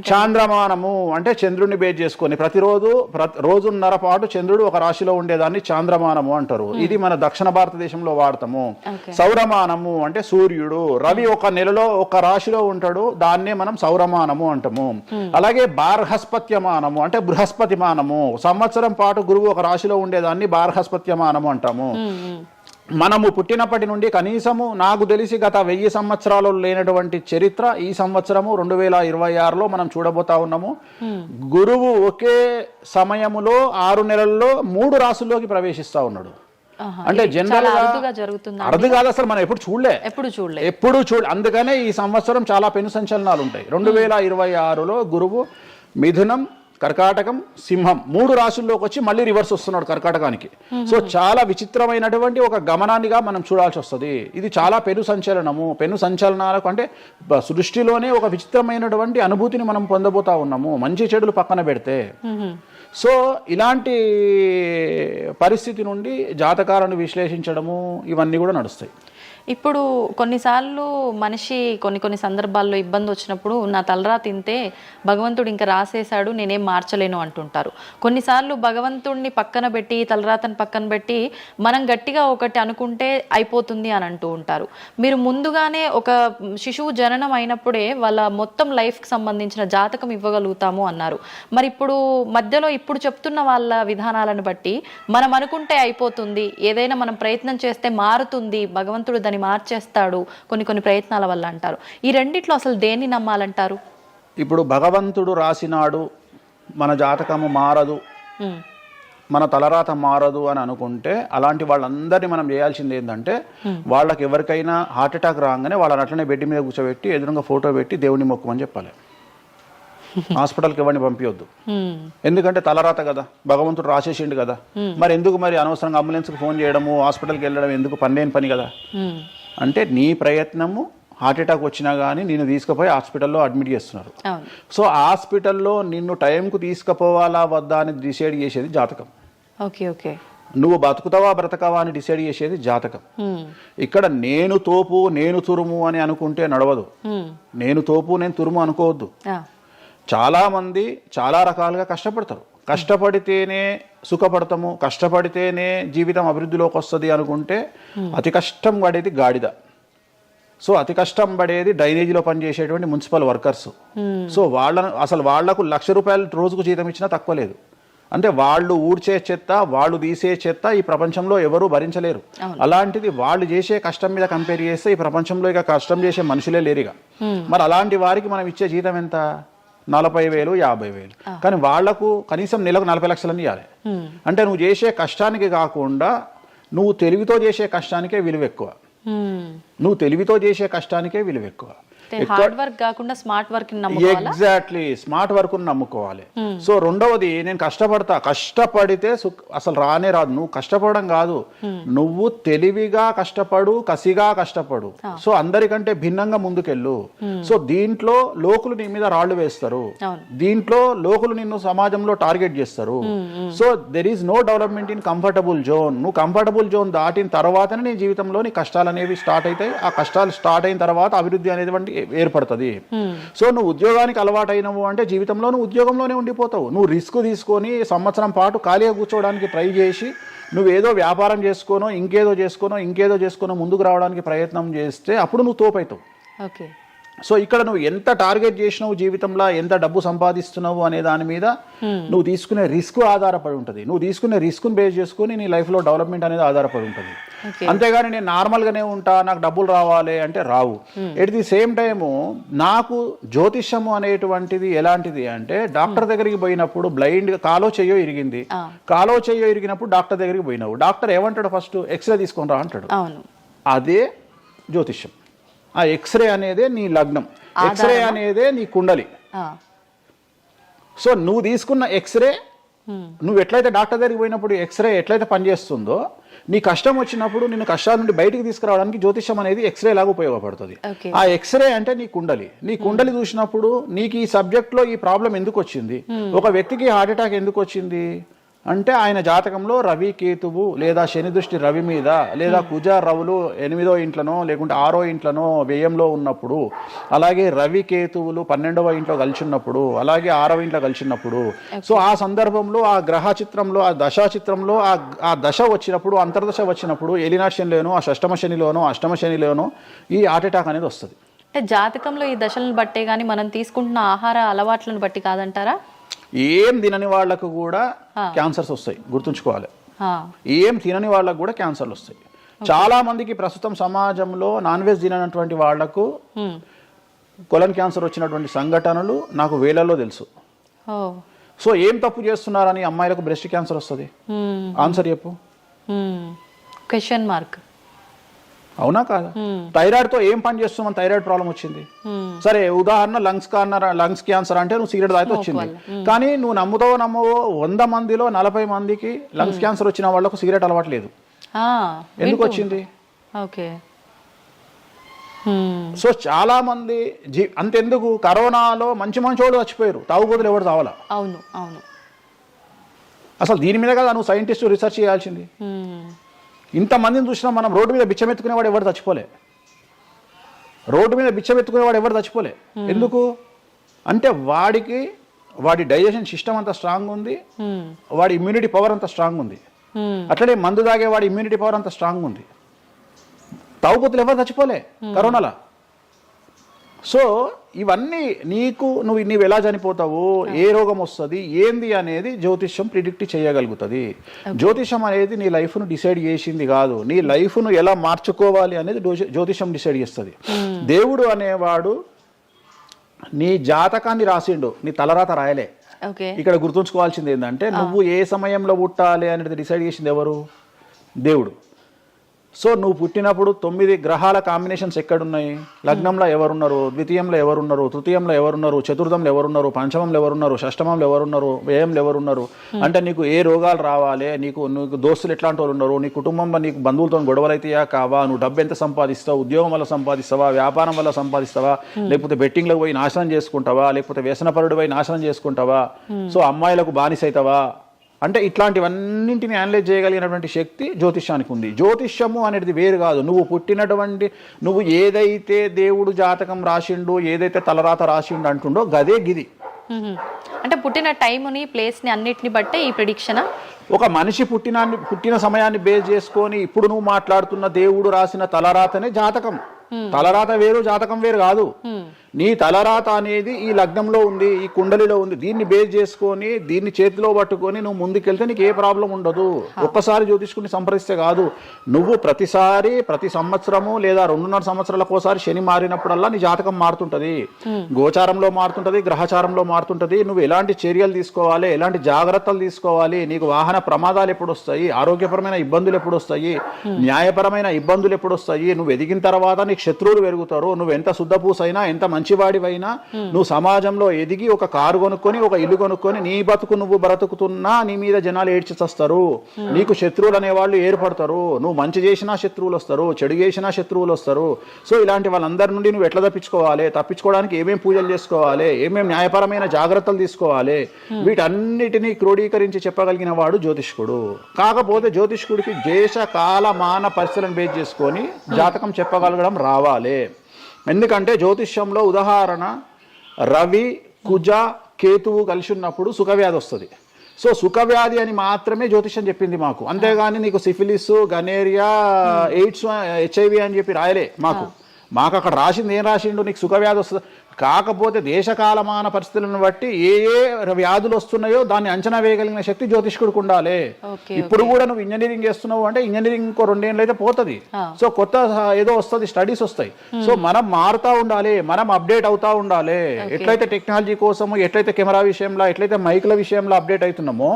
చాంద్రమానము అంటే చంద్రుడిని బేస్ చేసుకొని రోజున్నర పాటు చంద్రుడు ఒక రాశిలో ఉండేదాన్ని చాంద్రమానము అంటారు. ఇది మన దక్షిణ భారతదేశంలో వాడతాము. సౌరమానము అంటే సూర్యుడు, రవి ఒక నెలలో ఒక రాశిలో ఉంటాడు, దాన్నే మనం సౌరమానము అంటాము. అలాగే బార్హస్పత్యమానము అంటే బృహస్పతిమానము, సంవత్సరం పాటు గురువు ఒక రాశిలో ఉండేదాన్ని బార్హస్పత్యమానము అంటాము. మనము పుట్టినప్పటి నుండి కనీసము నాకు తెలిసి గత 1000 సంవత్సరాలు లేనటువంటి చరిత్ర ఈ సంవత్సరము 2026లో మనం చూడబోతా ఉన్నాము. గురువు ఒకే సమయములో 6 నెలల్లో 3 రాశుల్లోకి ప్రవేశిస్తా ఉన్నాడు. అంటే జనరల్ అర్థం కాదు, అసలు మనం ఎప్పుడు చూడలే. అందుకనే ఈ సంవత్సరం చాలా పెను సంచలనాలు ఉంటాయి. 2026లో గురువు మిథునం, కర్కాటకం, సింహం 3 రాశుల్లోకి వచ్చి మళ్ళీ రివర్స్ వస్తున్నాడు కర్కాటకానికి. సో చాలా విచిత్రమైనటువంటి ఒక గమనాన్నిగా మనం చూడాల్సి వస్తుంది. ఇది చాలా పెను సంచలనము. పెను సంచలనాలకు అంటే సృష్టిలోనే ఒక విచిత్రమైనటువంటి అనుభూతిని మనం పొందబోతా ఉన్నాము, మంచి చెడులు పక్కన పెడితే. సో ఇలాంటి పరిస్థితి నుండి జాతకాలను విశ్లేషించడము ఇవన్నీ కూడా నడుస్తాయి. ఇప్పుడు కొన్నిసార్లు మనిషి కొన్ని సందర్భాల్లో ఇబ్బంది వచ్చినప్పుడు నా తలరా తింటే భగవంతుడు ఇంకా రాసేశాడు, నేనేం మార్చలేను అంటుంటారు. కొన్నిసార్లు భగవంతుడిని పక్కన పెట్టి, తలరాతను పక్కన పెట్టి మనం గట్టిగా ఒకటి అనుకుంటే అయిపోతుంది అని అంటూ ఉంటారు. మీరు ముందుగానే ఒక శిశువు జననం అయినప్పుడే వాళ్ళ మొత్తం లైఫ్కి సంబంధించిన జాతకం ఇవ్వగలుగుతాము అన్నారు. మరి ఇప్పుడు మధ్యలో ఇప్పుడు చెప్తున్న వాళ్ళ విధానాలను బట్టి మనం అనుకుంటే అయిపోతుంది, ఏదైనా మనం ప్రయత్నం చేస్తే మారుతుంది, భగవంతుడు దాన్ని మార్చేస్తాడు కొన్ని ప్రయత్నాల వల్ల అంటారు. ఈ రెండిట్లో అసలు దేన్ని నమ్మాలంటారు? ఇప్పుడు భగవంతుడు రాసినాడు, మన జాతకము మారదు, మన తలరాత మారదు అని అనుకుంటే అలాంటి వాళ్ళందరినీ మనం చేయాల్సింది ఏంటంటే, వాళ్ళకి ఎవరికైనా హార్ట్ అటాక్ రాగానే వాళ్ళని అట్లనే బెడ్ మీద కూర్చోబెట్టి ఎదురుగా ఫోటో పెట్టి దేవుని మొక్కమని చెప్పాలి. హాస్పిటల్కి ఎవరిని పంపించొద్దు. ఎందుకంటే తలరాత కదా, భగవంతుడు రాసేసిండు కదా. మరి ఎందుకు మరి అనవసరంగా అంబులెన్స్కి ఫోన్ చేయడము, హాస్పిటల్కి వెళ్ళడం ఎందుకు? పనిలేని పని కదా. అంటే నీ ప్రయత్నము హార్ట్ అటాక్ వచ్చినా కానీ నిన్ను తీసుకుపోయి హాస్పిటల్లో అడ్మిట్ చేస్తున్నారు. సో హాస్పిటల్లో నిన్ను టైంకు తీసుకుపోవాలా వద్దా అని డిసైడ్ చేసేది జాతకం. నువ్వు బతుకుతావా బ్రతకవా అని డిసైడ్ చేసేది జాతకం. ఇక్కడ నేను తోపు నేను తురుము అని అనుకుంటే నడవదు. నేను తోపు నేను తురుము అనుకోవద్దు. చాలామంది చాలా రకాలుగా కష్టపడతారు. కష్టపడితేనే సుఖపడతాము, కష్టపడితేనే జీవితం అభివృద్ధిలోకి వస్తుంది అనుకుంటే అతి కష్టం పడేది గాడిద. సో అతి కష్టం పడేది డ్రైనేజీలో పనిచేసేటువంటి మున్సిపల్ వర్కర్స్. సో వాళ్లకు ₹1,00,000 రోజుకు జీతం ఇచ్చినా తక్కువ లేదు. అంటే వాళ్ళు ఊడ్చే చెత్త, వాళ్ళు తీసే చెత్త ఈ ప్రపంచంలో ఎవరూ భరించలేరు. అలాంటిది వాళ్ళు చేసే కష్టం మీద కంపేర్ చేస్తే ఈ ప్రపంచంలో ఇక కష్టం చేసే మనుషులే లేరుగా. మరి అలాంటి వారికి మనం ఇచ్చే జీతం ఎంత? 40,000, 50,000. కానీ వాళ్లకు కనీసం నెలకు 40 లక్షలని ఇవ్వాలి. అంటే నువ్వు చేసే కష్టానికి కాకుండా నువ్వు తెలివితో చేసే కష్టానికే విలువ ఎక్కువ. నువ్వు తెలివితో చేసే కష్టానికే విలువ ఎక్కువ. హార్డ్ వర్క్ కాకుండా smart work exactly smart work నమ్ముకోవాలి. సో రెండవది, నేను కష్టపడితే అసలు రానే రాదు. నువ్వు కష్టపడడం కాదు, నువ్వు తెలివిగా కష్టపడు, కసిగా కష్టపడు. సో అందరికంటే భిన్నంగా ముందుకెళ్ళు. సో దీంట్లో లోకులు నీ మీద రాళ్లు వేస్తారు, దీంట్లో లోకులు నిన్ను సమాజంలో టార్గెట్ చేస్తారు. So there is no development in comfortable zone. నువ్వు కంఫర్టబుల్ జోన్ దాటిన తర్వాతనే నీ జీవితంలో నీ కష్టాలు అనేవి స్టార్ట్ అవుతాయి. ఆ కష్టాలు స్టార్ట్ అయిన తర్వాత అభివృద్ధి అనేది ఏర్పడుతుంది. సో నువ్వు ఉద్యోగానికి అలవాటైనవు అంటే జీవితంలో నువ్వు ఉద్యోగంలోనే ఉండిపోతావు. నువ్వు రిస్క్ తీసుకొని సంవత్సరం పాటు ఖాళీగా కూర్చోవడానికి ట్రై చేసి నువ్వేదో వ్యాపారం చేసుకోనో ఇంకేదో చేసుకోనో ముందుకు రావడానికి ప్రయత్నం చేస్తే అప్పుడు నువ్వు తోపవుతావు. సో ఇక్కడ నువ్వు ఎంత టార్గెట్ చేసినావు, జీవితంలో ఎంత డబ్బు సంపాదిస్తున్నావు అనే దాని మీద నువ్వు తీసుకునే రిస్క్ ఆధారపడి ఉంటుంది. నువ్వు తీసుకునే రిస్క్ను బేస్ చేసుకుని నీ లైఫ్లో డెవలప్మెంట్ అనేది ఆధారపడి ఉంటుంది. అంతేగాని నేను నార్మల్గానే ఉంటా, నాకు డబ్బులు రావాలి అంటే రావు. ఎట్ ది సేమ్ టైము నాకు జ్యోతిష్యము అనేటువంటిది ఎలాంటిది అంటే, డాక్టర్ దగ్గరికి పోయినప్పుడు బ్లైండ్గా కాలో చెయ్యో ఇరిగినప్పుడు డాక్టర్ దగ్గరికి పోయినావు, డాక్టర్ ఏమంటాడు? ఫస్ట్ ఎక్స్రే తీసుకొని రా అంటాడు. అదే జ్యోతిష్యం. ఆ ఎక్స్రే అనేదే నీ లగ్నం, ఎక్స్రే అనేదే నీ కుండలి. సో నువ్వు తీసుకున్న ఎక్స్రే, నువ్వు ఎట్లయితే డాక్టర్ దగ్గరికి పోయినప్పుడు ఎక్స్రే ఎట్లయితే పనిచేస్తుందో, నీ కష్టం వచ్చినప్పుడు నిన్ను కష్టాల నుండి బయటికి తీసుకురావడానికి జ్యోతిష్యం అనేది ఎక్స్రే లాగా ఉపయోగపడుతుంది. ఆ ఎక్స్రే అంటే నీ కుండలి చూసినప్పుడు నీకు ఈ సబ్జెక్ట్ లో ఈ ప్రాబ్లం ఎందుకు వచ్చింది, ఒక వ్యక్తికి హార్ట్ అటాక్ ఎందుకు వచ్చింది అంటే ఆయన జాతకంలో రవి కేతువు లేదా శని దృష్టి రవి మీద, లేదా కుజ రవులు 8వ ఇంట్లోనో లేకుంటే 6వ ఇంట్లోనో వ్యయంలో ఉన్నప్పుడు, అలాగే రవి కేతువులు 12వ ఇంట్లో కలిసిన్నప్పుడు, అలాగే 6వ ఇంట్లో కలిసినప్పుడు, సో ఆ సందర్భంలో ఆ గ్రహ చిత్రంలో ఆ దశా చిత్రంలో ఆ దశ వచ్చినప్పుడు, అంతర్దశ వచ్చినప్పుడు ఏలినాటి శనిలోనో, ఆ షష్టమ శనిలోనో, అష్టమ శనిలోనో ఈ హార్ట్ అటాక్ అనేది వస్తుంది. అంటే జాతకంలో ఈ దశలను బట్టే కానీ మనం తీసుకుంటున్న ఆహార అలవాట్లను బట్టి కాదంటారా? ఏం తినని వాళ్లకు కూడా క్యాన్సర్స్ వస్తాయి, గుర్తుంచుకోవాలి. ఏం తినని వాళ్ళకు కూడా క్యాన్సర్లు వస్తాయి. చాలా మందికి ప్రస్తుతం సమాజంలో నాన్ వెజ్ తిననటువంటి వాళ్లకు కొలన్ క్యాన్సర్ వచ్చినటువంటి సంఘటనలు నాకు వేలల్లో తెలుసు. సో ఏం తప్పు చేస్తున్నారని అమ్మాయిలకు బ్రెస్ట్ క్యాన్సర్ వస్తుంది? ఆన్సర్ చెప్పు. Question mark. అవునా కాదా? థైరాయిడ్తో ఏం పని చేస్తున్నాం? థైరాయిడ్ ప్రాబ్లం వచ్చింది. సరే ఉదాహరణ లంగ్స్ క్యాన్సర్ అంటే నువ్వు సిగరెట్ తాగితే వచ్చింది. కానీ నువ్వు నమ్మవో 100 మందిలో 40 మందికి లంగ్స్ క్యాన్సర్ వచ్చిన వాళ్ళకు సిగరెట్ అలవాట్లేదు. ఎందుకు వచ్చింది? ఓకే. సో చాలా మంది అంతెందుకు కరోనాలో మంచి వాళ్ళు చచ్చిపోయారు, తాగుబోతులు ఎవరు తావాలా? అవును అవును. అసలు దీని మీద కదా నువ్వు సైంటిస్ట్ రీసెర్చ్ చేయాల్సింది. ఇంతమందిని చూసినా మనం రోడ్డు మీద బిచ్చమెత్తుకునేవాడు ఎవరు చచ్చిపోలే. ఎందుకు అంటే వాడి డైజెషన్ సిస్టమ్ అంత స్ట్రాంగ్ ఉంది, వాడి ఇమ్యూనిటీ పవర్ అంత స్ట్రాంగ్ ఉంది. అట్లనే మందు తాగే వాడి ఇమ్యూనిటీ పవర్ అంత స్ట్రాంగ్ ఉంది. తాగుబోతులు ఎవరు చచ్చిపోలే కరోనాలో. సో ఇవన్నీ నువ్వు ఎలా చనిపోతావు, ఏ రోగం వస్తుంది, ఏంది అనేది జ్యోతిష్యం ప్రిడిక్ట్ చేయగలుగుతుంది. జ్యోతిష్యం అనేది నీ లైఫ్ను డిసైడ్ చేసింది కాదు, నీ లైఫ్ను ఎలా మార్చుకోవాలి అనేది జ్యోతిష్యం డిసైడ్ చేస్తుంది. దేవుడు అనేవాడు నీ జాతకాన్ని రాసిండు, నీ తలరాత రాయలే. ఇక్కడ గుర్తుంచుకోవాల్సింది ఏంటంటే నువ్వు ఏ సమయంలో పుట్టాలి అనేది డిసైడ్ చేసింది ఎవరు? దేవుడు. సో నువ్వు పుట్టినప్పుడు 9 గ్రహాల కాంబినేషన్స్ ఎక్కడున్నాయి? లగ్నంలో ఎవరున్నారు, ద్వితీయంలో ఎవరున్నారు, తృతీయంలో ఎవరున్నారు, చతుర్థంలో ఎవరున్నారు, పంచమంలో ఎవరున్నారు, షష్టమంలో ఎవరున్నారు, వ్యయంలో ఎవరున్నారు. అంటే నీకు ఏ రోగాలు రావాలి, నీకు దోస్తులు ఎట్లాంటి వాళ్ళు ఉన్నారు, నీ కుటుంబంలో నీకు బంధువులతో గొడవలు అయితేయా కావా, నువ్వు డబ్బు ఎంత సంపాదిస్తావు, ఉద్యోగం వల్ల సంపాదిస్తావా, వ్యాపారం వల్ల సంపాదిస్తావా, లేకపోతే బెట్టింగ్లకు పోయి నాశనం చేసుకుంటావా, లేకపోతే వ్యసనపరుడు పోయి నాశనం చేసుకుంటావా, సో అమ్మాయిలకు బానిస అవుతావా, అంటే ఇట్లాంటివన్నింటిని అనలైజ్ చేయగలిగినటువంటి శక్తి జ్యోతిష్యానికి ఉంది. జ్యోతిష్యము అనేది వేరు కాదు. నువ్వు ఏదైతే దేవుడు జాతకం రాసిండు, ఏదైతే తలరాత రాసిండు అంటుండో గదే గిది. అంటే పుట్టిన టైముని, ప్లేస్ని అన్నిటిని బట్టే ఈ ప్రిడిక్షన్. ఒక మనిషి పుట్టిన సమయాన్ని బేస్ చేసుకొని ఇప్పుడు నువ్వు మాట్లాడుతున్న దేవుడు రాసిన తలరాతనే జాతకం. తలరాత వేరు, జాతకం వేరు కాదు. నీ తలరాత అనేది ఈ లగ్నంలో ఉంది, ఈ కుండలిలో ఉంది. దీన్ని బేస్ చేసుకొని, దీన్ని చేతిలో పట్టుకొని నువ్వు ముందుకెళ్తే నీకు ఏ ప్రాబ్లం ఉండదు. ఒక్కసారి జ్యోతిష్కుని సంప్రదిస్తే కాదు, నువ్వు ప్రతి సంవత్సరము లేదా 2.5 సంవత్సరాలకు ఒకసారి శని మారినప్పుడల్లా నీ జాతకం మారుతుంటది. గోచారంలో మారుతుంటది, గ్రహచారంలో మారుతుంటది. నువ్వు ఎలాంటి చర్యలు తీసుకోవాలి, ఎలాంటి జాగ్రత్తలు తీసుకోవాలి, నీకు వాహన ప్రమాదాలు ఎప్పుడు వస్తాయి, ఆరోగ్యపరమైన ఇబ్బందులు ఎప్పుడు వస్తాయి, న్యాయపరమైన ఇబ్బందులు ఎప్పుడు వస్తాయి, నువ్వు ఎదిగిన తర్వాత నీకు శత్రువులు పెరుగుతారు, నువ్వు ఎంత శుద్ధపూసైనా ఎంత మంచివాడివైనా నువ్వు సమాజంలో ఎదిగి ఒక కారు కొనుక్కొని, ఒక ఇల్లు కొనుక్కొని, నీ బతుకు నువ్వు బ్రతుకుతున్నా నీ మీద జనాలు ఏడ్చి చస్తారు. నీకు శత్రువులు అనేవాళ్ళు ఏర్పడతారు. నువ్వు మంచి చేసినా శత్రువులు వస్తారు, చెడు చేసినా శత్రువులు వస్తారు. సో ఇలాంటి వాళ్ళందరి నుండి నువ్వు ఎట్లా తప్పించుకోవడానికి ఏమేం పూజలు చేసుకోవాలి, ఏమేం న్యాయపరమైన జాగ్రత్తలు తీసుకోవాలి, వీటన్నిటినీ క్రోడీకరించి చెప్పగలిగిన వాడు జ్యోతిష్కుడు. కాకపోతే జ్యోతిష్కుడికి దేశ కాల మాన పరిస్థితులను బేస్ చేసుకొని జాతకం చెప్పగలగడం రావాలి. ఎందుకంటే జ్యోతిష్యంలో ఉదాహరణ రవి, కుజ, కేతువు కలిసి ఉన్నప్పుడు సుఖవ్యాధి వస్తుంది. సో సుఖవ్యాధి అని మాత్రమే జ్యోతిష్యం చెప్పింది మాకు. అంతేగాని నీకు సిఫిలిస్, గనేరియా, ఎయిడ్స్, HIV అని చెప్పి రాయలే మాకు అక్కడ రాసింది. ఏం రాసిండు? నీకు సుఖవ్యాధి వస్తుంది. కాకపోతే దేశకాలమాన పరిస్థితులను బట్టి ఏ వ్యాధులు వస్తున్నాయో దాన్ని అంచనా వేయగలిగిన శక్తి జ్యోతిష్కుడికి ఉండాలి. ఇప్పుడు కూడా నువ్వు ఇంజనీరింగ్ చేస్తున్నావు అంటే ఇంజనీరింగ్ ఇంకో 2 ఏళ్ళు అయితే పోతుంది. సో కొత్త ఏదో వస్తుంది, స్టడీస్ వస్తాయి. సో మనం మారుతూ ఉండాలి, మనం అప్డేట్ అవుతా ఉండాలి. ఎట్లయితే టెక్నాలజీ కోసము, ఎట్లయితే కెమెరా విషయంలో, ఎట్లయితే మైక్ల విషయంలో అప్డేట్ అవుతున్నామో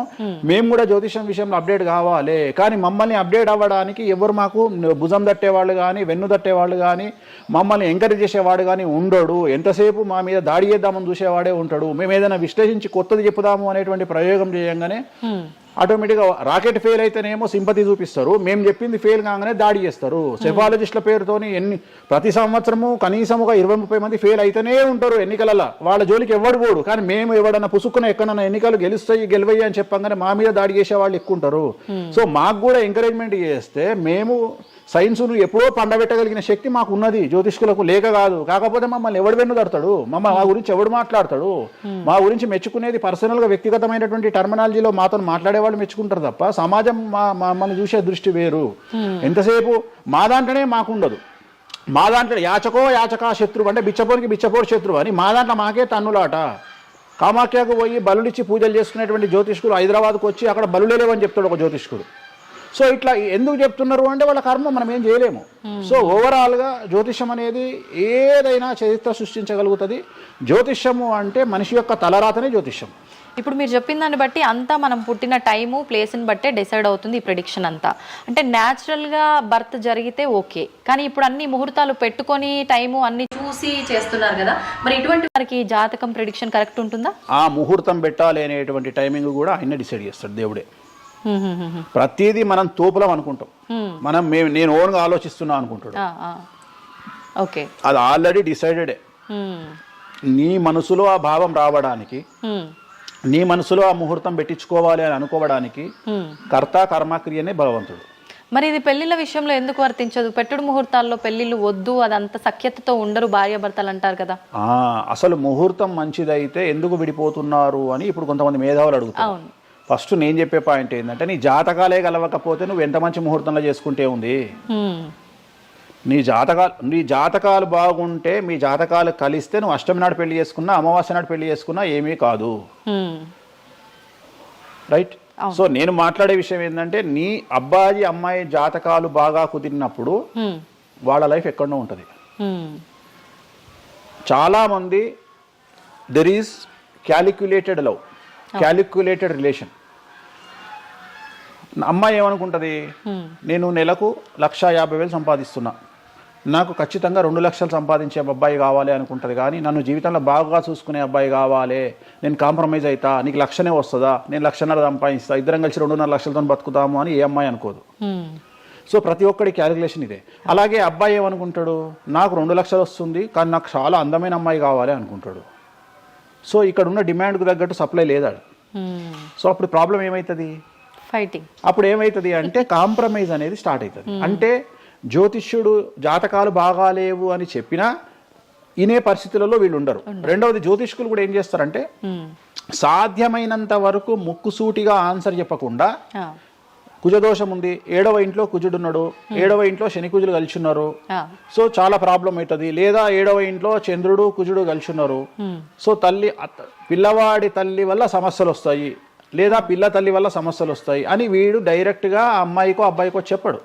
మేము కూడా జ్యోతిషం విషయంలో అప్డేట్ కావాలి. కానీ మమ్మల్ని అప్డేట్ అవ్వడానికి ఎవరు మాకు భుజం తట్టేవాళ్ళు కానీ, వెన్ను తట్టేవాళ్ళు కానీ, మమ్మల్ని ఎంకరేజ్ చేసేవాడు కానీ ఉండడు. ఎంతసేపు మా మీద దాడి చేద్దామని చూసేవాడే ఉంటాడు. మేము ఏదైనా విశ్లేషించి కొత్తది చెప్పుదాము అనేటువంటి ప్రయోగం చేయంగానే ఆటోమేటిక్గా రాకెట్ ఫెయిల్ అయితేనేమో సింపతి చూపిస్తారు, మేము చెప్పింది ఫెయిల్ కాగానే దాడి చేస్తారు. సెఫాలజిస్టుల పేరుతోని ప్రతి సంవత్సరము కనీసం ఒక 20-30 మంది ఫెయిల్ అయితేనే ఉంటారు ఎన్నికలలో. వాళ్ళ జోలికి ఎవడు పోడు. కానీ మేము ఎవడన్నా పుసుక్కున ఎక్కడన్నా ఎన్నికలు గెలువయ్యి అని చెప్పగానే మా మీద దాడి చేసే వాళ్ళు ఎక్కువ ఉంటారు. సో మాకు కూడా ఎంకరేజ్మెంట్ చేస్తే మేము సైన్స్ను ఎప్పుడో పండబెట్టగలిగిన శక్తి మాకు ఉన్నది, జ్యోతిష్కులకు లేక కాదు. కాకపోతే మమ్మల్ని ఎవడు వెన్నుదడతాడు, మా గురించి ఎవడు మాట్లాడతాడు, మా గురించి మెచ్చుకునేది పర్సనల్గా వ్యక్తిగతమైనటువంటి టర్మినాలజీలో మాతో మాట్లాడే వాళ్ళు మెచ్చుకుంటారు తప్ప సమాజం మమ్మల్ని చూసే దృష్టి వేరు. ఎంతసేపు మా దాంట్లోనే మాకుండదు. మా దాంట్లో యాచకా శత్రువు అంటే బిచ్చపోరు శత్రువు అని మా దాంట్లో మాకే తన్నులాట. కామాఖ్యకు పోయి బలుడిచ్చి పూజలు చేసుకునేటువంటి జ్యోతిష్కుడు హైదరాబాద్కు వచ్చి అక్కడ బలులే లేవని చెప్తాడు ఒక జ్యోతిష్కుడు. సో ఇట్లా ఎందుకు చెప్తున్నారు అంటే వాళ్ళ కర్మ మనం ఏం చేయలేము. సో ఓవరాల్గా జ్యోతిష్యం అనేది ఏదైనా చరిత్ర సృష్టించగలుగుతుంది. జ్యోతిష్యము అంటే మనిషి యొక్క తలరాతనే జ్యోతిష్యం. ఇప్పుడు మీరు చెప్పిన దాన్ని బట్టి అంతా మనం పుట్టిన టైము ప్లేస్ని బట్టే డిసైడ్ అవుతుంది ఈ ప్రెడిక్షన్ అంతా. అంటే న్యాచురల్గా బర్త్ జరిగితే ఓకే, కానీ ఇప్పుడు అన్ని ముహూర్తాలు పెట్టుకొని టైము అన్ని చూసి చేస్తున్నారు కదా, మరి ఇటువంటి వారికి జాతకం ప్రెడిక్షన్ కరెక్ట్ ఉంటుందా? ఆ ముహూర్తం పెట్టాలి అనేటువంటి టైమింగ్ కూడా ఆయన డిసైడ్ చేస్తాడు, దేవుడే. ప్రతిదీ మనం తోపులం అనుకుంటాం, నేను ఓన్గా ఆలోచిస్తున్నా అనుకుంటాడు. ఓకే, అది ఆల్రెడీ డిసైడెడే. నీ మనసులో ఆ భావం రావడానికి, నీ మనసులో ఆ ముహూర్తం పెట్టించుకోవాలి అని అనుకోవడానికి కర్త కర్మక్రియనే భగవంతుడు. మరి ఇది పెళ్లిళ్ళ విషయంలో ఎందుకు వర్తించదు? పెట్టుడు ముహూర్తాల్లో పెళ్లిళ్ళు వద్దు, అదంతా సఖ్యతతో ఉండరు భార్యాభర్తలు అంటారు కదా. అసలు ముహూర్తం మంచిదైతే ఎందుకు విడిపోతున్నారు అని ఇప్పుడు కొంతమంది మేధావులు అడుగుతారు. ఫస్ట్ నేను చెప్పే పాయింట్ ఏంటంటే, నీ జాతకాలే కలవకపోతే నువ్వు ఎంత మంచి ముహూర్తంలో చేసుకుంటే ఉంది. నీ జాతకాలు బాగుంటే, మీ జాతకాలు కలిస్తే నువ్వు అష్టమి నాడు పెళ్లి చేసుకున్నా, అమావాస్య నాడు పెళ్లి చేసుకున్నా ఏమీ కాదు. రైట్. సో నేను మాట్లాడే విషయం ఏంటంటే, నీ అబ్బాయి అమ్మాయి జాతకాలు బాగా కుదిరినప్పుడు వాళ్ళ లైఫ్ ఎక్కడో ఉంటుంది. చాలామంది there is calculated love, calculated relation. అమ్మాయి ఏమనుకుంటుంది, నేను నెలకు 1,50,000 సంపాదిస్తున్నా, నాకు ఖచ్చితంగా 2 లక్షలు సంపాదించే అబ్బాయి కావాలి అనుకుంటుంది. కానీ నన్ను జీవితంలో బాగా చూసుకునే అబ్బాయి కావాలి, నేను కాంప్రమైజ్ అవుతా, నీకు 1,00,000 వస్తుందా, నేను 1,50,000 సంపాదిస్తా, ఇద్దరం కలిసి 2.5 లక్షలతో బతుకుతాము అని ఏ అమ్మాయి అనుకోదు. సో ప్రతి ఒక్కడి క్యాలిక్యులేషన్ ఇదే. అలాగే అబ్బాయి ఏమనుకుంటాడు, నాకు 2 లక్షలు వస్తుంది కానీ నాకు చాలా అందమైన అమ్మాయి కావాలి అనుకుంటాడు. సో ఇక్కడ ఉన్న డిమాండ్కు తగ్గట్టు సప్లై లేదా. సో అప్పుడు ప్రాబ్లం ఏమవుతుంది, ఫైటింగ్. అప్పుడు ఏమవుతుంది అంటే కాంప్రమైజ్ అనేది స్టార్ట్ అవుతుంది. అంటే జ్యోతిష్యుడు జాతకాలు బాగాలేవు అని చెప్పినా ఇనే పరిస్థితులలో వీళ్ళు ఉండరు. రెండవది, జ్యోతిష్కులు కూడా ఏం చేస్తారంటే సాధ్యమైనంత వరకు ముక్కుసూటిగా ఆన్సర్ చెప్పకుండా, కుజదోషం ఉంది, 7వ ఇంట్లో కుజుడున్నాడు, 7వ ఇంట్లో శని కుజులు కలిసి ఉన్నారు, సో చాలా ప్రాబ్లం అవుతుంది. లేదా 7వ ఇంట్లో చంద్రుడు కుజుడు కలిసి ఉన్నారు, సో పిల్లవాడి తల్లి వల్ల సమస్యలు వస్తాయి, లేదా పిల్ల తల్లి వల్ల సమస్యలు వస్తాయి అని వీడు డైరెక్ట్గా అమ్మాయికో అబ్బాయికో చెప్పడు.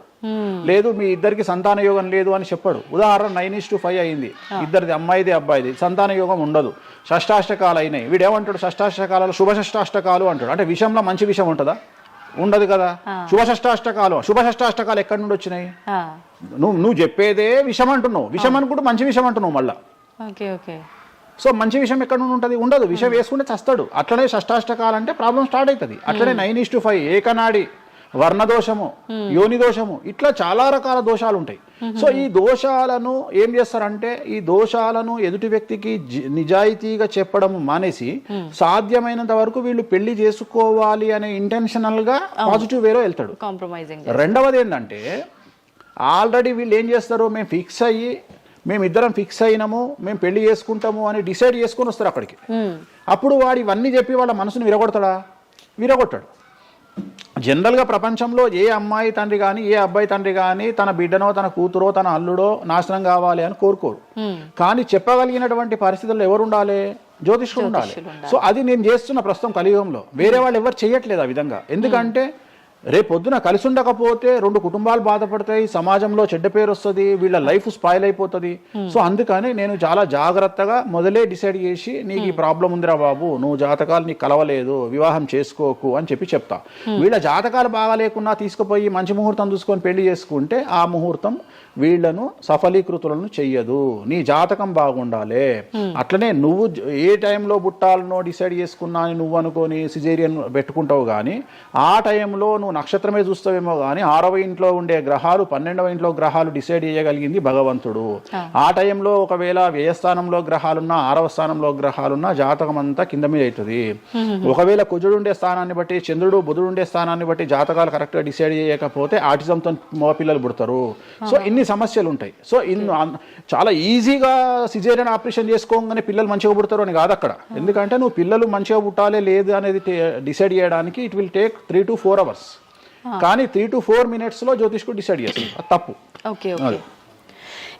లేదు మీ ఇద్దరికి సంతాన యోగం లేదు అని చెప్పడు. ఉదాహరణ 9:5 అయింది, ఇద్దరిది అమ్మాయిది అబ్బాయిది, సంతాన యోగం ఉండదు, షష్టాష్టకాలు అయినాయి. వీడు ఏమంటాడు, షష్టాష్టకాలలో శుభ షష్టాష్టకాలు అంటాడు. అంటే విషయంలో మంచి విషయం ఉంటుందా? ఉండదు కదా. శుభ షష్టాష్టకాలు ఎక్కడి నుండి వచ్చినాయి? నువ్వు చెప్పేదే విషం అంటున్నావు, విషం అనుకుంటూ మంచి విషయం అంటున్నావు మళ్ళా. సో మంచి విషయం ఎక్కడ నుండి ఉంటుంది? ఉండదు. విషయం వేసుకుంటే చస్తాడు. అట్లనే షష్టాష్టకాలు అంటే ప్రాబ్లం స్టార్ట్ అవుతుంది. అట్లనే 9:5 ఏకనాడి, వర్ణదోషము, యోని దోషము, ఇట్లా చాలా రకాల దోషాలు ఉంటాయి. సో ఈ దోషాలను ఏం చేస్తారంటే, ఈ దోషాలను ఎదుటి వ్యక్తికి నిజాయితీగా చెప్పడం మానేసి సాధ్యమైనంత వరకు వీళ్ళు పెళ్లి చేసుకోవాలి అనే ఇంటెన్షనల్ గా పాజిటివ్ వేలో వెళ్తాడు. రెండవది ఏంటంటే, ఆల్రెడీ వీళ్ళు ఏం చేస్తారు, మేమిద్దరం ఫిక్స్ అయినాము, మేము పెళ్లి చేసుకుంటాము అని డిసైడ్ చేసుకొని వస్తారు అక్కడికి. అప్పుడు వాడు ఇవన్నీ చెప్పి వాళ్ళ మనసును విరగొడతాడా? విరగొట్టాడు. జనరల్గా ప్రపంచంలో ఏ అమ్మాయి తండ్రి కానీ ఏ అబ్బాయి తండ్రి కానీ తన బిడ్డనో తన కూతురో తన అల్లుడో నాశనం కావాలి అని కోరుకోరు. కానీ చెప్పగలిగినటువంటి పరిస్థితుల్లో ఎవరు ఉండాలి? జ్యోతిష్కుడు ఉండాలి. సో అది నేను చేస్తున్న ప్రస్తుతం కలియుగంలో. వేరే వాళ్ళు ఎవరు చేయట్లేదు ఆ విధంగా. ఎందుకంటే రేపొద్దున కలిసి ఉండకపోతే 2 కుటుంబాలు బాధపడతాయి, సమాజంలో చెడ్డ పేరు వస్తుంది, వీళ్ళ లైఫ్ స్పాయిల్ అయిపోతుంది. సో అందుకని నేను చాలా జాగ్రత్తగా మొదలే డిసైడ్ చేసి, నీకు ఈ ప్రాబ్లం ఉందిరా బాబు, నువ్వు జాతకాలు నీకు కలవలేదు, వివాహం చేసుకోకు అని చెప్తా. వీళ్ళ జాతకాలు బాగా లేకున్నా తీసుకుపోయి మంచి ముహూర్తం చూసుకొని పెళ్లి చేసుకుంటే ఆ ముహూర్తం వీళ్లను సఫలీకృతులను చెయ్యదు. నీ జాతకం బాగుండాలి. అట్లనే నువ్వు ఏ టైంలో పుట్టాలనో డిసైడ్ చేసుకున్నా అని నువ్వు అనుకొని సిజేరియన్ పెట్టుకుంటావు. కానీ ఆ టైంలో నువ్వు నక్షత్రమే చూస్తావేమో కానీ 6వ ఇంట్లో ఉండే గ్రహాలు 12వ ఇంట్లో గ్రహాలు డిసైడ్ చేయగలిగింది భగవంతుడు. ఆ టైంలో ఒకవేళ వ్యయస్థానంలో గ్రహాలున్నా 6వ స్థానంలో గ్రహాలున్నా జాతకం అంతా కింద మీద అవుతుంది. ఒకవేళ కుజుడు ఉండే స్థానాన్ని బట్టి, చంద్రుడు బుధుడు ఉండే స్థానాన్ని బట్టి జాతకాలు కరెక్ట్గా డిసైడ్ చేయకపోతే ఆటిజంతో మగపిల్లలు పుడతారు. సో ఇన్ని సమస్యలు ఉంటాయి. సో చాలా ఈజీగా సిజేరియన్ ఆపరేషన్ చేసుకోగానే పిల్లలు మంచిగా పుడతారు అని కాదు అక్కడ. ఎందుకంటే నువ్వు పిల్లలు మంచిగా పుట్టాలి లేదు అనేది డిసైడ్ చేయడానికి it will take 3 to 4 hours. కానీ 3 to 4 minutes లో జ్యోతిష్కుడు డిసైడ్ చేస్తుంది. అది తప్పు.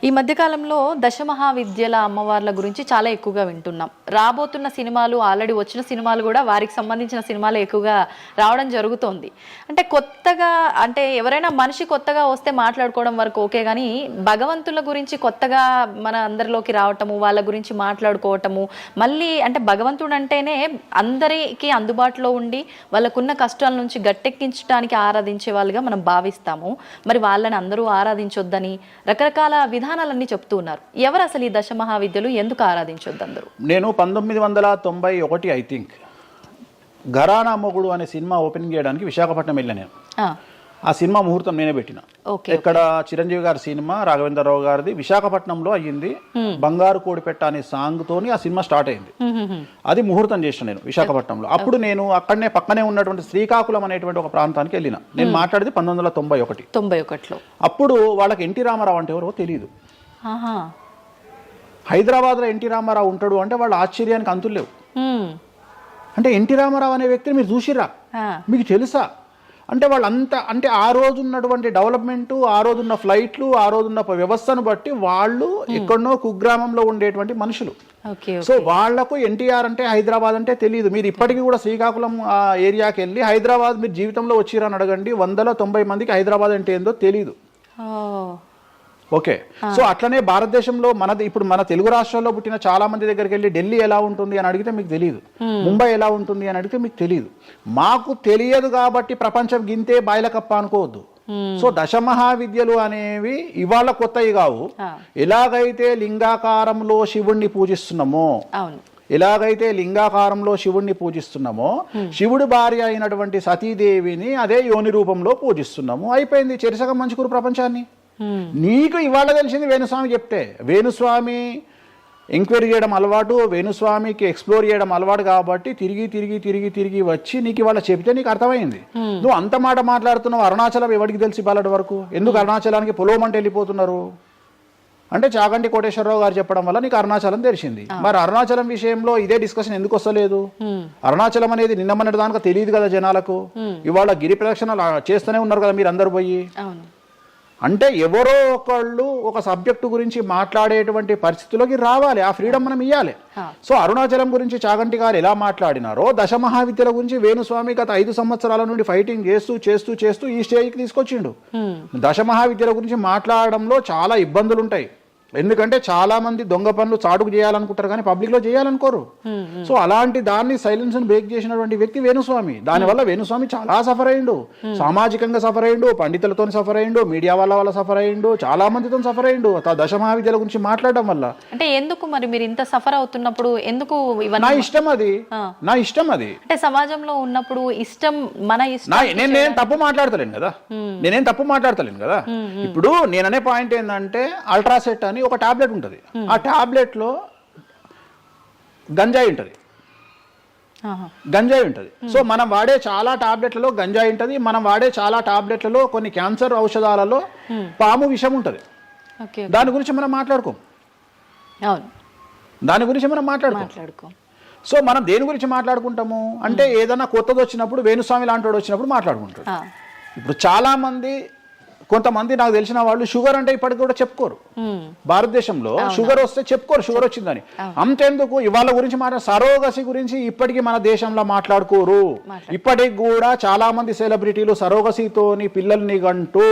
ఈ మధ్యకాలంలో దశమహావిద్యల అమ్మవార్ల గురించి చాలా ఎక్కువగా వింటున్నాం. రాబోతున్న సినిమాలు, ఆల్రెడీ వచ్చిన సినిమాలు కూడా వారికి సంబంధించిన సినిమాలు ఎక్కువగా రావడం జరుగుతోంది. అంటే కొత్తగా, అంటే ఎవరైనా మనిషి కొత్తగా వస్తే మాట్లాడుకోవడం వరకు ఓకే, కానీ భగవంతుల గురించి కొత్తగా మన అందరిలోకి రావటము, వాళ్ళ గురించి మాట్లాడుకోవటము, మళ్ళీ అంటే భగవంతుడు అంటేనే అందరికీ అందుబాటులో ఉండి వాళ్ళకున్న కష్టాల నుంచి గట్టెక్కించడానికి ఆరాధించే వాళ్ళుగా మనం భావిస్తాము. మరి వాళ్ళని అందరూ ఆరాధించొద్దని రకరకాల విధానాలన్నీ చెప్తూ ఉన్నారు. ఎవరు అసలు ఈ దశమహావిద్యలు, ఎందుకు ఆరాధించొద్దు అందరూ? నేను 1991 ఐ థింక్ ఘరానా మొగుడు అనే సినిమా ఓపెనింగ్ చేయడానికి విశాఖపట్నం వెళ్ళాను నేను. ఆ సినిమా ముహూర్తం నేనే పెట్టిన. ఇక్కడ చిరంజీవి గారి సినిమా, రాఘవేంద్రరావు గారిది విశాఖపట్నంలో అయ్యింది. బంగారు కోడిపెట్ట అనే సాంగ్ తోని ఆ సినిమా స్టార్ట్ అయింది. అది ముహూర్తం చేసిన నేను విశాఖపట్నంలో. అప్పుడు నేను అక్కడనే పక్కనే ఉన్నటువంటి శ్రీకాకుళం అనేటువంటి ఒక ప్రాంతానికి వెళ్ళిన. నేను మాట్లాడేది 1991. అప్పుడు వాళ్ళకి ఎన్టీ రామారావు అంటే ఎవరో తెలియదు. హైదరాబాద్లో ఎన్టీ రామారావు ఉంటాడు అంటే వాళ్ళ ఆశ్చర్యానికి అంతులు లేవు. అంటే ఎన్టీ రామారావు అనే వ్యక్తిని మీరు చూసిరా, మీకు తెలుసా అంటే వాళ్ళంతా, అంటే ఆ రోజు ఉన్నటువంటి డెవలప్మెంట్, ఆ రోజున్న ఫ్లైట్లు, ఆ రోజున్న వ్యవస్థను బట్టి వాళ్ళు ఎక్కడనో కుగ్రామంలో ఉండేటువంటి మనుషులు. సో వాళ్లకు ఎన్టీఆర్ అంటే హైదరాబాద్ అంటే తెలియదు. మీరు ఇప్పటికీ కూడా శ్రీకాకుళం ఆ ఏరియాకి వెళ్ళి హైదరాబాద్ మీరు జీవితంలో వచ్చిరని అడగండి, 190 మందికి హైదరాబాద్ అంటే ఏందో తెలియదు. ఓకే, సో అట్లనే భారతదేశంలో మనది ఇప్పుడు మన తెలుగు రాష్ట్రాల్లో పుట్టిన చాలా మంది దగ్గరికి వెళ్ళి ఢిల్లీ ఎలా ఉంటుంది అని అడిగితే మీకు తెలియదు, ముంబై ఎలా ఉంటుంది అని అడిగితే మీకు తెలియదు. మాకు తెలియదు కాబట్టి ప్రపంచం గింతే బాయిలకప్ప అనుకోవద్దు. సో దశమహావిద్యలు అనేవి ఇవాళ కొత్తవి కావు. ఎలాగైతే లింగాకారంలో శివుణ్ణి పూజిస్తున్నామో, శివుడి భార్య అయినటువంటి సతీదేవిని అదే యోని రూపంలో పూజిస్తున్నాము. అయిపోయింది, చెరిసగం మంచుకురు ప్రపంచాన్ని. నీకు ఇవాళ తెలిసింది వేణుస్వామి చెప్తే. వేణుస్వామి ఎంక్వైరీ చేయడం అలవాటు, వేణుస్వామికి ఎక్స్ప్లోర్ చేయడం అలవాటు కాబట్టి తిరిగి వచ్చి నీకు ఇవాళ చెప్తే నీకు అర్థమైంది. నువ్వు అంత మాట మాట్లాడుతున్నావు. అరుణాచలం ఎవరికి తెలిసి బాలటి వరకు? ఎందుకు అరుణాచలానికి పొలోమంటే వెళ్ళిపోతున్నారు అంటే చాగంటి కోటేశ్వరరావు గారు చెప్పడం వల్ల నీకు అరుణాచలం తెలిసింది. మరి అరుణాచలం విషయంలో ఇదే డిస్కషన్ ఎందుకు వస్తలేదు? అరుణాచలం అనేది నిన్న మొన్నటి దానికి తెలియదు కదా జనాలకు. ఇవాళ గిరి ప్రదక్షిణలు చేస్తూనే ఉన్నారు కదా మీరు అందరు పోయి. అంటే ఎవరో ఒకళ్ళు ఒక సబ్జెక్టు గురించి మాట్లాడేటువంటి పరిస్థితుల్లోకి రావాలి. ఆ ఫ్రీడమ్ మనం ఇవ్వాలి. సో అరుణాచలం గురించి చాగంటి గారు ఎలా మాట్లాడినారో దశమహావిద్యల గురించి వేణుస్వామి గత 5 సంవత్సరాల నుండి ఫైటింగ్ చేస్తూ ఈ స్టేజ్కి తీసుకొచ్చిండు. దశమహావిద్యల గురించి మాట్లాడడంలో చాలా ఇబ్బందులు ఉంటాయి. ఎందుకంటే చాలా మంది దొంగ పనులు చాటుకు చేయాలనుకుంటారు కానీ పబ్లిక్ లో చేయాలనుకోరు. సో అలాంటి దాన్ని సైలెన్స్ బ్రేక్ చేసినటువంటి వ్యక్తి వేణుస్వామి. దానివల్ల వేణుస్వామి చాలా సఫర్ అయ్యిండు, సామాజికంగా సఫర్ అయ్యిండు, పండితులతో సఫర్ అయ్యిండు, మీడియా వల్ల సఫర్ అయ్యిండు, చాలా మందితో సఫర్ అయ్యిండు దశమహావిద్యల గురించి మాట్లాడడం వల్ల. అంటే ఎందుకు మరి మీరు ఇంత సఫర్ అవుతున్నప్పుడు ఎందుకు? నా ఇష్టం అది. అంటే సమాజంలో ఉన్నప్పుడు ఇష్టం, మన ఇష్టం. నేనేం తప్పు మాట్లాడతలేను కదా. ఇప్పుడు నేననే పాయింట్ ఏంటంటే అల్ట్రాసెట్ అని ఒక టాబ్లెట్ ఉంటుంది. ఆ టాబ్లెట్ లో గంజాయి ఉంటుంది. సో మనం వాడే చాలా టాబ్లెట్లలో గంజాయి ఉంటుంది. మనం వాడే చాలా టాబ్లెట్లలో కొన్ని క్యాన్సర్ ఔషధాలలో పాము విషం ఉంటుంది. దాని గురించి మనం మాట్లాడుకోం. సో మనం దేని గురించి మాట్లాడుకుంటాము అంటే ఏదైనా కొత్తది వచ్చినప్పుడు, వేణుస్వామి లాంటి వాడు వచ్చినప్పుడు మాట్లాడుకుంటాడు. ఇప్పుడు చాలా మంది, కొంతమంది నాకు తెలిసిన వాళ్ళు షుగర్ అంటే ఇప్పటికి కూడా చెప్పుకోరు. భారతదేశంలో షుగర్ వస్తే చెప్పుకోరు షుగర్ వచ్చిందని. అంతెందుకు ఇవాళ గురించి సరోగసి గురించి ఇప్పటికీ మన దేశంలో మాట్లాడుకోరు. ఇప్పటికి కూడా చాలా మంది సెలబ్రిటీలు సరోగసితోని పిల్లల్ని గంటూ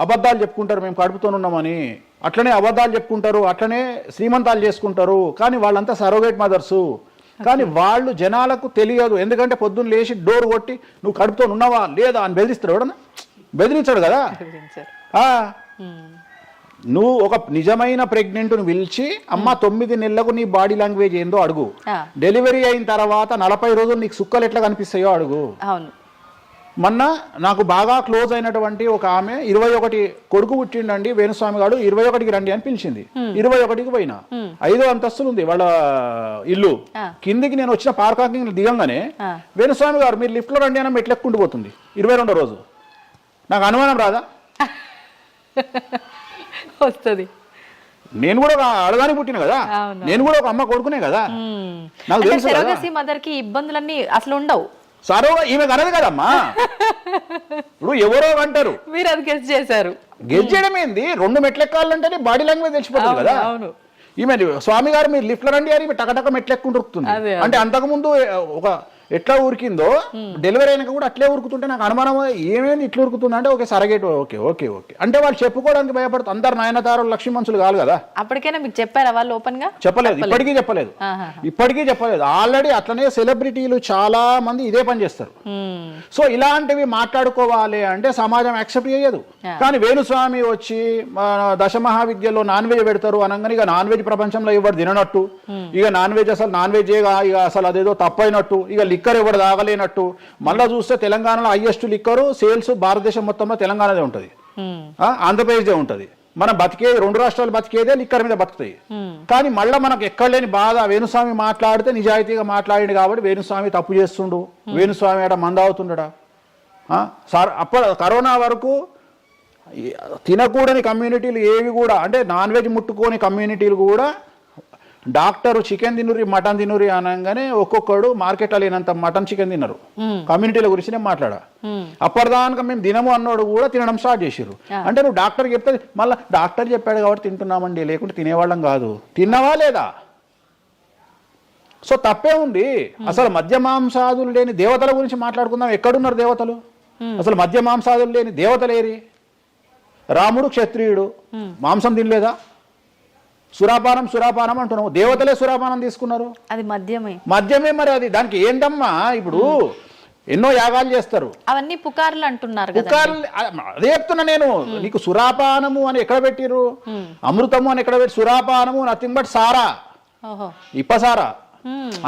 అబద్ధాలు చెప్పుకుంటారు, మేము కడుపుతోనున్నామని. అట్లనే అబద్ధాలు చెప్పుకుంటారు, అట్లనే శ్రీమంతాలు చేసుకుంటారు. కానీ వాళ్ళంతా సరోగేట్ మదర్సు. కానీ వాళ్ళు జనాలకు తెలియదు. ఎందుకంటే పొద్దున్న లేచి డోర్ కొట్టి నువ్వు కడుపుతో ఉన్నావా లేదా అని బెదిరిస్తాడు. ఎవడన్నా బెదిరించాడు కదా. నువ్వు ఒక నిజమైన ప్రెగ్నెంట్ను పిలిచి అమ్మ 9 నెలలకు నీ బాడీ లాంగ్వేజ్ ఏందో అడుగు. డెలివరీ అయిన తర్వాత 40 రోజులు నీకు సుక్కలు ఎట్లా కనిపిస్తాయో అడుగు. మొన్న నాకు బాగా క్లోజ్ అయినటువంటి ఒక ఆమె 21 కొడుకు పుట్టిండండి వేణుస్వామి గారు, 21కి రండి అని పిలిచింది. 21కి పోయినా. 5వ అంతస్తులు ఉంది వాళ్ళ ఇల్లు. కిందికి నేను వచ్చిన పార్కింగ్ దిగంగానే వేణుస్వామి గారు మీరు లిఫ్ట్ లో రండి అని మెట్లెక్కుంటూ పోతుంది. 22వ రోజు. నాకు అనుమానం రాదా? వస్తుంది. నేను కూడా ఒక ఆడదానికి పుట్టిన కదా, నేను కూడా ఒక అమ్మ కొడుకునే కదా. నాకు తెలుసు మదర్ కి ఇబ్బందులన్నీ అసలు ఉండవు. సరో ఈమె కనదు కదమ్మా. ఇప్పుడు ఎవరో అంటారు, మీరు అది గెస్ చేశారు. గెస్ చేయడం ఏంది, 2 మెట్లు ఎక్కాలంటేనే బాడీ లాంగ్వేజ్ తెలిసిపోతుంది కదా. అవును. ఈమె స్వామి గారు మీరు లిఫ్ట్లో రండి అని టకటక మెట్లు ఎక్కుంటూ ఉరుకుతుంది. అంటే అంతకుముందు ఒక ఎట్లా ఉరికిందో డెలివరీ అయినాక కూడా అట్లే ఉరుకుతుంటే నాకు అనుమానం, ఏమేమి ఇట్లా ఉరుకుతుంది అంటే okay surrogate okay okay okay అంటే వాళ్ళు చెప్పుకోవడానికి భయపడుతుంది. అందరు నయనతారలు లక్ష్మీ మనుషులు కాదు కదా. అప్పటికైనా మీకు చెప్పారా వాళ్ళు ఓపెన్ గా? చెప్పలేదు, ఇప్పటికీ చెప్పలేదు. ఇప్పటికీ చెప్పలేదు. ఆల్రెడీ అట్లనే సెలబ్రిటీలు చాలా మంది ఇదే పని చేస్తారు. సో ఇలాంటివి మాట్లాడుకోవాలి అంటే సమాజం యాక్సెప్ట్ చేయదు. కానీ వేణుస్వామి వచ్చి దశమహావిద్యలో నాన్ వెజ్ పెడతారు అనగానే ఇక నాన్ వెజ్ ప్రపంచంలో ఎవరు తిననట్టు, ఇక నాన్ వెజ్ అసలు నాన్ వెజ్ ఇక అసలు అదేదో తప్పైనట్టు, ఇక లిక్కర్ ఎవరు తాగలేనట్టు. మళ్ళా చూస్తే తెలంగాణలో హైయెస్ట్ లిక్కర్ సేల్స్ భారతదేశం మొత్తంలో తెలంగాణదే ఉంటుంది, ఆంధ్రప్రదేశ్ ఉంటుంది. మనం బతికేది 2 రాష్ట్రాలు బతికేదే లిక్కర్ మీద బతుకుతాయి. కానీ మళ్ళీ మనకు ఎక్కడ లేని బాధ, వేణుస్వామి మాట్లాడితే నిజాయితీగా మాట్లాడిండు కాబట్టి వేణుస్వామి తప్పు చేస్తుండు, వేణుస్వామి ఆడ మందావుతుండడా. సార్ అప్పుడు కరోనా వరకు తినకూడని కమ్యూనిటీలు ఏవి కూడా, అంటే నాన్ వెజ్ ముట్టుకోని కమ్యూనిటీలు కూడా డాక్టర్ చికెన్ తినురి మటన్ తినురి అనగానే ఒక్కొక్కడు మార్కెట్లో లేనంత మటన్ చికెన్ తిన్నారు. కమ్యూనిటీల గురించి నేను మాట్లాడా. అప్పటిదాకా మేము తినము అన్నోడు కూడా తినడం స్టార్ట్ చేసిర్రు. అంటే నువ్వు డాక్టర్ చెప్తే మళ్ళీ డాక్టర్ చెప్పాడు కాబట్టి తింటున్నామండి, లేకుంటే తినేవాళ్ళం కాదు. తిన్నవా లేదా? సో తప్పే ఉంది. అసలు మద్య మాంసాదులు లేని దేవతల గురించి మాట్లాడుకుందాం. ఎక్కడున్నారు దేవతలు? అసలు మద్య మాంసాదులు లేని దేవతలేరి? రాముడు క్షత్రియుడు, మాంసం తినలేదా? సురాపానం సురాపానం అంటున్నావు, దేవతలే సురాపానం తీసుకున్నారు. అది మద్యమే మరి అది దానికి ఏంటమ్మా? ఇప్పుడు ఎన్నో యాగాలు చేస్తారు, అవన్నీ పుకార్లు అంటున్నారు. పుకార్లు అదే చెప్తున్నా నేను నీకు. సురాపానము అని ఎక్కడ పెట్టిరు, అమృతము అని ఎక్కడ పెట్టి, సురాపానము నథింగ్ బట్ సారా, ఇప్పసారా.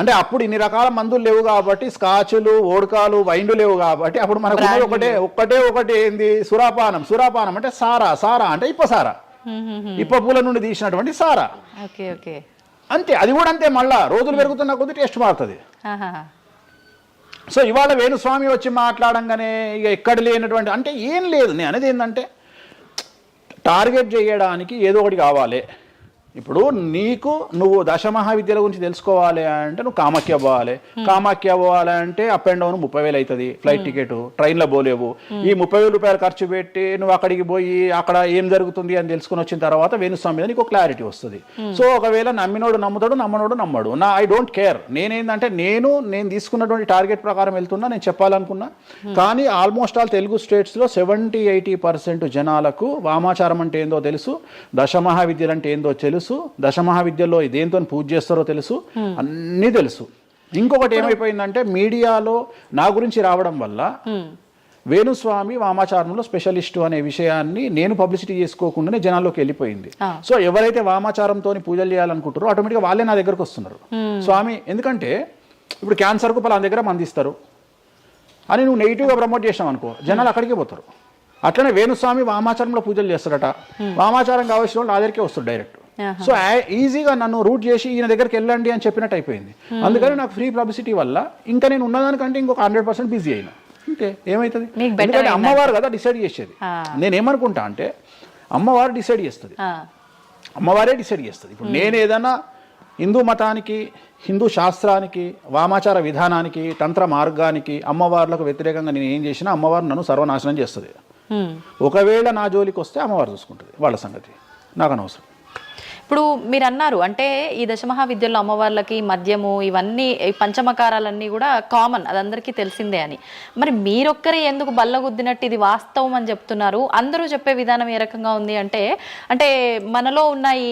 అంటే అప్పుడు ఇన్ని రకాల మందులు లేవు కాబట్టి, స్కాచ్లు ఓడకాలు వైండ్లు లేవు కాబట్టి అప్పుడు మనకు ఒకటే ఏంది సురాపానం. సురాపానం అంటే సారా, సారా అంటే ఇప్పసారా, ఇప్ప పూల నుండి తీసినటువంటి సారా. అంతే, అది కూడా అంతే. మళ్ళా రోజులు పెరుగుతున్న కొద్ది టేస్ట్ మారుతుంది. సో ఇవాళ వేణుస్వామి వచ్చి మాట్లాడంగానే ఇక ఎక్కడ లేనటువంటి, అంటే ఏం లేదు. నేను అనేది ఏంటంటే టార్గెట్ చేయడానికి ఏదో ఒకటి కావాలి. ఇప్పుడు నువ్వు దశమహావిద్యల గురించి తెలుసుకోవాలి అంటే నువ్వు కామాఖ్య పోవాలి అంటే అప్ అండ్ డౌన్ 30,000 అవుతుంది ఫ్లైట్ టికెట్, ట్రైన్లో పోలేవు. ఈ 30,000 రూపాయలు ఖర్చు పెట్టి నువ్వు అక్కడికి పోయి అక్కడ ఏం జరుగుతుంది అని తెలుసుకుని వచ్చిన తర్వాత వేణుస్వామి మీద నీకు క్లారిటీ వస్తుంది. సో ఒకవేళ నమ్మినోడు నమ్ముతాడు, నమ్మనోడు నమ్మడు. I don't care. నేనేంటంటే నేను తీసుకున్నటువంటి టార్గెట్ ప్రకారం వెళ్తున్నా, నేను చెప్పాలనుకున్నా. కానీ ఆల్మోస్ట్ ఆల్ తెలుగు స్టేట్స్లో 70-80% జనాలకు వామాచారం అంటే ఏందో తెలుసు, దశమహావిద్యలు అంటే ఏందో తెలుసు, దశమహావిద్యలో దేంతో పూజ చేస్తారో తెలుసు, అన్నీ తెలుసు. ఇంకొకటి ఏమైపోయిందంటే మీడియాలో నా గురించి రావడం వల్ల వేణుస్వామి వామాచారంలో స్పెషలిస్టు అనే విషయాన్ని నేను పబ్లిసిటీ చేసుకోకుండానే జనాల్లోకి వెళ్ళిపోయింది. సో ఎవరైతే వామాచారంతో పూజలు చేయాలనుకుంటారో ఆటోమేటిక్గా వాళ్ళే నా దగ్గరకు వస్తున్నారు. స్వామి, ఎందుకంటే ఇప్పుడు క్యాన్సర్కు పలానా దగ్గర మందిస్తారు అని నువ్వు నెగిటివ్గా ప్రమోట్ చేసావు అనుకో, జనాలు అక్కడికే పోతారు. అట్లనే వేణుస్వామి వామాచారంలో పూజలు చేస్తాడట, వామాచారం కావాల్సిన వాళ్ళు నా దగ్గరికే వస్తారు డైరెక్ట్. సో ఈజీగా నన్ను రూట్ చేసి ఈయన దగ్గరికి వెళ్ళండి అని చెప్పినట్టు అయిపోయింది. అందుకని నాకు ఫ్రీ పబ్లిసిటీ వల్ల ఇంకా నేను ఉన్నదానికంటే ఇంకొక 100% బిజీ అయినా. అంటే ఏమవుతుంది, ఎందుకంటే అమ్మవారు కదా డిసైడ్ చేసేది. నేనేమనుకుంటా అంటే అమ్మవారు డిసైడ్ చేస్తుంది, అమ్మవారే డిసైడ్ చేస్తుంది. ఇప్పుడు నేను ఏదైనా హిందూ మతానికి, హిందూ శాస్త్రానికి, వామాచార విధానానికి, తంత్ర మార్గానికి, అమ్మవార్లకు వ్యతిరేకంగా నేను ఏం చేసినా అమ్మవారు నన్ను సర్వనాశనం చేస్తుంది. ఒకవేళ నా జోలికి వస్తే అమ్మవారు చూసుకుంటుంది, వాళ్ళ సంగతి నాకు అనవసరం. ఇప్పుడు మీరు అన్నారు అంటే ఈ దశమహావిద్యల్లో అమ్మవార్లకి మద్యము ఇవన్నీ పంచమకారాలన్నీ కూడా కామన్, అది అందరికీ తెలిసిందే అని. మరి మీరొక్కరే ఎందుకు బల్లగుద్దినట్టు ఇది వాస్తవం అని చెప్తున్నారు? అందరూ చెప్పే విధానం ఏ రకంగా ఉంది అంటే మనలో ఉన్న ఈ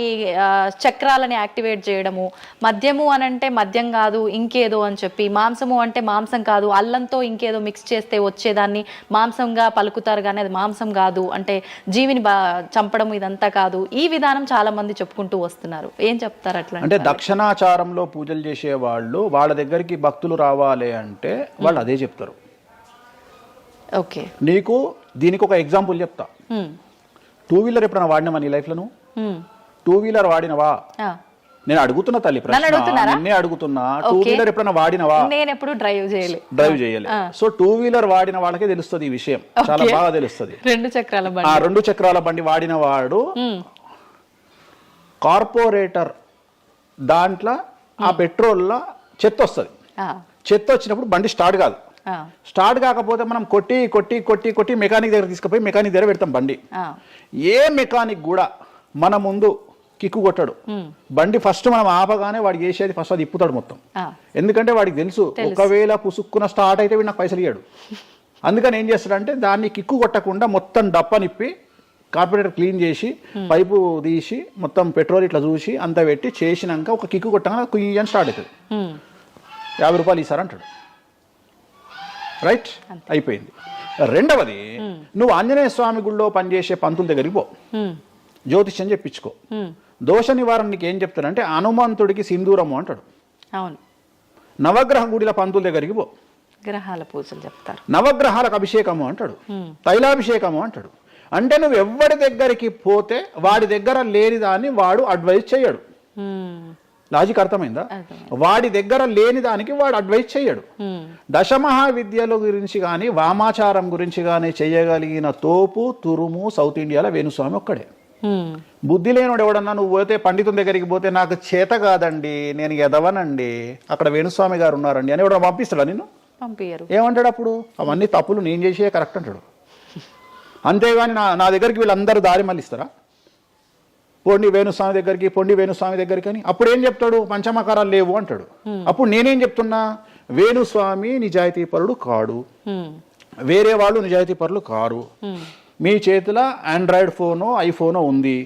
చక్రాలని యాక్టివేట్ చేయడము, మద్యము అని అంటే మద్యం కాదు ఇంకేదో అని చెప్పి, మాంసము అంటే మాంసం కాదు అల్లంతో ఇంకేదో మిక్స్ చేస్తే వచ్చేదాన్ని మాంసంగా పలుకుతారు కానీ అది మాంసం కాదు, అంటే జీవిని చంపడం ఇదంతా కాదు. ఈ విధానం చాలా మంది చెప్పుకుంటారు వస్తున్నారు. ఏం చెప్తారు అట్లా? అంటే దక్షిణాచారంలో పూజలు చేసే వాళ్ళు వాళ్ళ దగ్గరికి భక్తులు రావాలి అంటే వాళ్ళు అదే చెప్తారు. ఓకే, నీకు దీనికి ఒక ఎగ్జాంపుల్ చెప్తా. 2 వీలర్ ఎప్పుడైనా వాడినావా నీ లైఫ్ లో? 2 వీలర్ వాడినవా? నేను అడుగుతున్నా తల్లి ప్రశ్న, నిన్నే అడుగుతున్నా. 2 వీలర్ ఎప్పుడైనా వాడినవా? నేను ఎప్పుడు డ్రైవ్ చేయలే. సో 2 వీలర్ వాడిన వాళ్ళకే తెలుస్తుంది ఈ విషయం, చాలా బాగా తెలుస్తుంది. 2 చక్రాల బండి వాడిన వాడు కార్పొరేటర్ దాంట్లో ఆ పెట్రోల్లో చెత్త వస్తుంది. చెత్త వచ్చినప్పుడు బండి స్టార్ట్ కాదు, స్టార్ట్ కాకపోతే మనం కొట్టి కొట్టి కొట్టి కొట్టి మెకానిక్ దగ్గర తీసుకుపోయి మెకానిక్ దగ్గర పెడతాం బండి. ఏ మెకానిక్ కూడా మన ముందు కిక్కు కొట్టాడు. బండి ఫస్ట్ మనం ఆపగానే వాడు చేసేది ఫస్ట్ అది ఇప్పుతాడు మొత్తం. ఎందుకంటే వాడికి తెలుసు ఒకవేళ పుసుక్కున స్టార్ట్ అయితే వీడు నాకు పైసలు ఇయ్యాడు. అందుకని ఏం చేస్తాడంటే దాన్ని కిక్కు కొట్టకుండా మొత్తం డప్పనిప్పి కార్పొరేటర్ క్లీన్ చేసి పైపు తీసి మొత్తం పెట్రోల్ ఇట్లా చూసి అంత పెట్టి చేసినాక ఒక కిక్కు కొట్టగానే కుయ్యి అని స్టార్ట్ అవుతుంది. 50 రూపాయలు ఇస్తారు అంటాడు. రైట్, అయిపోయింది. రెండవది, నువ్వు ఆంజనేయ స్వామి గుళ్ళో పనిచేసే పంతుల దగ్గరికి పో, జ్యోతిష్యం చెప్పించుకో. దోష నివారణ నీకు ఏం చెప్తాడంటే హనుమంతుడికి సింధూరము అంటాడు. అవును. నవగ్రహ గుడిల పంతుల దగ్గరికి పో, గ్రహాల పూజలు చెప్తారు. నవగ్రహాలకు అభిషేకము అంటాడు, తైలాభిషేకము అంటాడు. అంటే నువ్వు ఎవరి దగ్గరికి పోతే వాడి దగ్గర లేని దాన్ని వాడు అడ్వైజ్ చేయడు. లాజిక్ అర్థమైందా? వాడి దగ్గర లేని దానికి వాడు అడ్వైజ్ చేయడు. దశమహావిద్యల గురించి కానీ వామాచారం గురించి కానీ చేయగలిగిన తోపు తురుము సౌత్ ఇండియాలో వేణుస్వామి ఒక్కడే. బుద్ధి లేనివాడు ఎవడన్నా నువ్వు పోతే పండితుని దగ్గరికి పోతే నాకు చేత కాదండి, నేను ఎదవనండి, అక్కడ వేణుస్వామి గారు ఉన్నారండి అని ఎవడన్నా పంపిస్తాడా నిన్ను? పంపించరు. ఏమంటాడు అప్పుడు? అవన్నీ తప్పులు నేను చేసే కరెక్ట్ అంటాడు. అంతేగాని నా దగ్గరికి వీళ్ళందరూ దారి మళ్ళిస్తారా? పొండి వేణుస్వామి దగ్గరికి, పొండి వేణుస్వామి దగ్గరికి అని. అప్పుడు ఏం చెప్తాడు? పంచమకారాలు లేవు అంటాడు. అప్పుడు నేనేం చెప్తున్నా? వేణుస్వామి నిజాయితీ పరుడు కాడు, వేరే వాళ్ళు నిజాయితీ పరులు కారు. మీ చేతిలో ఆండ్రాయిడ్ ఫోను ఐఫోను ఉంది,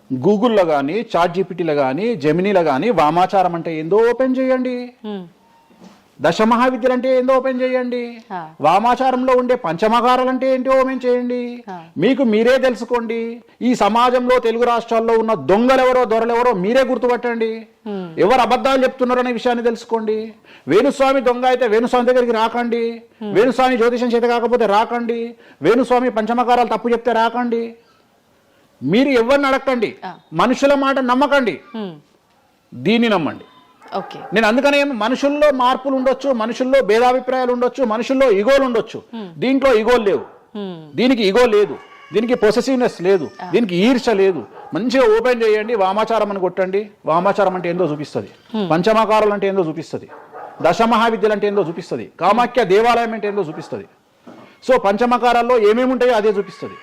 గూగుల్లో కానీ చాట్ జీపీటీలో కానీ జెమినీలో కానీ వామాచారం అంటే ఏందో ఓపెన్ చేయండి, దశమహావిద్యలు అంటే ఏందో ఓపెన్ చేయండి, వామాచారంలో ఉండే పంచమకారాలు అంటే ఏంటో ఓపెన్ చేయండి. మీకు మీరే తెలుసుకోండి. ఈ సమాజంలో తెలుగు రాష్ట్రాల్లో ఉన్న దొంగలెవరో దొరలెవరో మీరే గుర్తుపట్టండి. ఎవరు అబద్ధాలు చెప్తున్నారో అనే విషయాన్ని తెలుసుకోండి. వేణుస్వామి దొంగ అయితే వేణుస్వామి దగ్గరికి రాకండి, వేణుస్వామి జ్యోతిషం చేత కాకపోతే రాకండి, వేణుస్వామి పంచమకారాలు తప్పు చెప్తే రాకండి. మీరు ఎవరిని అడగండి, మనుషుల మాట నమ్మకండి, దీన్ని నమ్మండి. నేను అందుకనే మనుషుల్లో మార్పులు ఉండొచ్చు, మనుషుల్లో భేదాభిప్రాయాలు ఉండొచ్చు, మనుషుల్లో ఈగోలు ఉండొచ్చు. దీంట్లో ఈగోలు లేవు, దీనికి ఈగో లేదు, దీనికి పొసెసివ్నెస్ లేదు, దీనికి ఈర్ష లేదు. మంచిగా ఓపెన్ చేయండి, వామాచారం అని కొట్టండి. వామాచారం అంటే ఏందో చూపిస్తుంది, పంచమకారాలు అంటే ఏందో చూపిస్తుంది, దశమహావిద్యలు అంటే ఏందో చూపిస్తుంది, కామాఖ్య దేవాలయం అంటే ఏందో చూపిస్తుంది. సో పంచమకారాల్లో ఏమేమి ఉంటాయో అదే చూపిస్తుంది.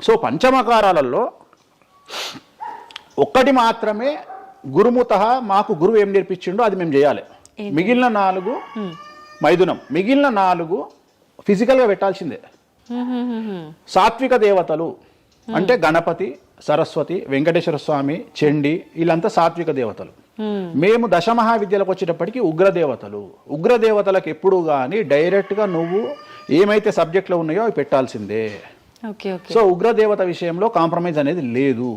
సో పంచమకారాలలో ఒక్కటి మాత్రమే గురుముత మాకు గురువు ఏం నేర్పించిండో అది మేము చేయాలి. మిగిలిన 4 మైథునం, మిగిలిన 4 ఫిజికల్గా పెట్టాల్సిందే. సాత్విక దేవతలు అంటే గణపతి, సరస్వతి, వెంకటేశ్వర స్వామి, చండి, వీళ్ళంతా సాత్విక దేవతలు. మేము దశమహావిద్యలకు వచ్చేటప్పటికి ఉగ్రదేవతలు. ఉగ్రదేవతలకు ఎప్పుడు కానీ డైరెక్ట్గా నువ్వు ఏమైతే సబ్జెక్ట్లో ఉన్నాయో అవి పెట్టాల్సిందే. సో ఉగ్రదేవత విషయంలో కాంప్రమైజ్ అనేది లేదు.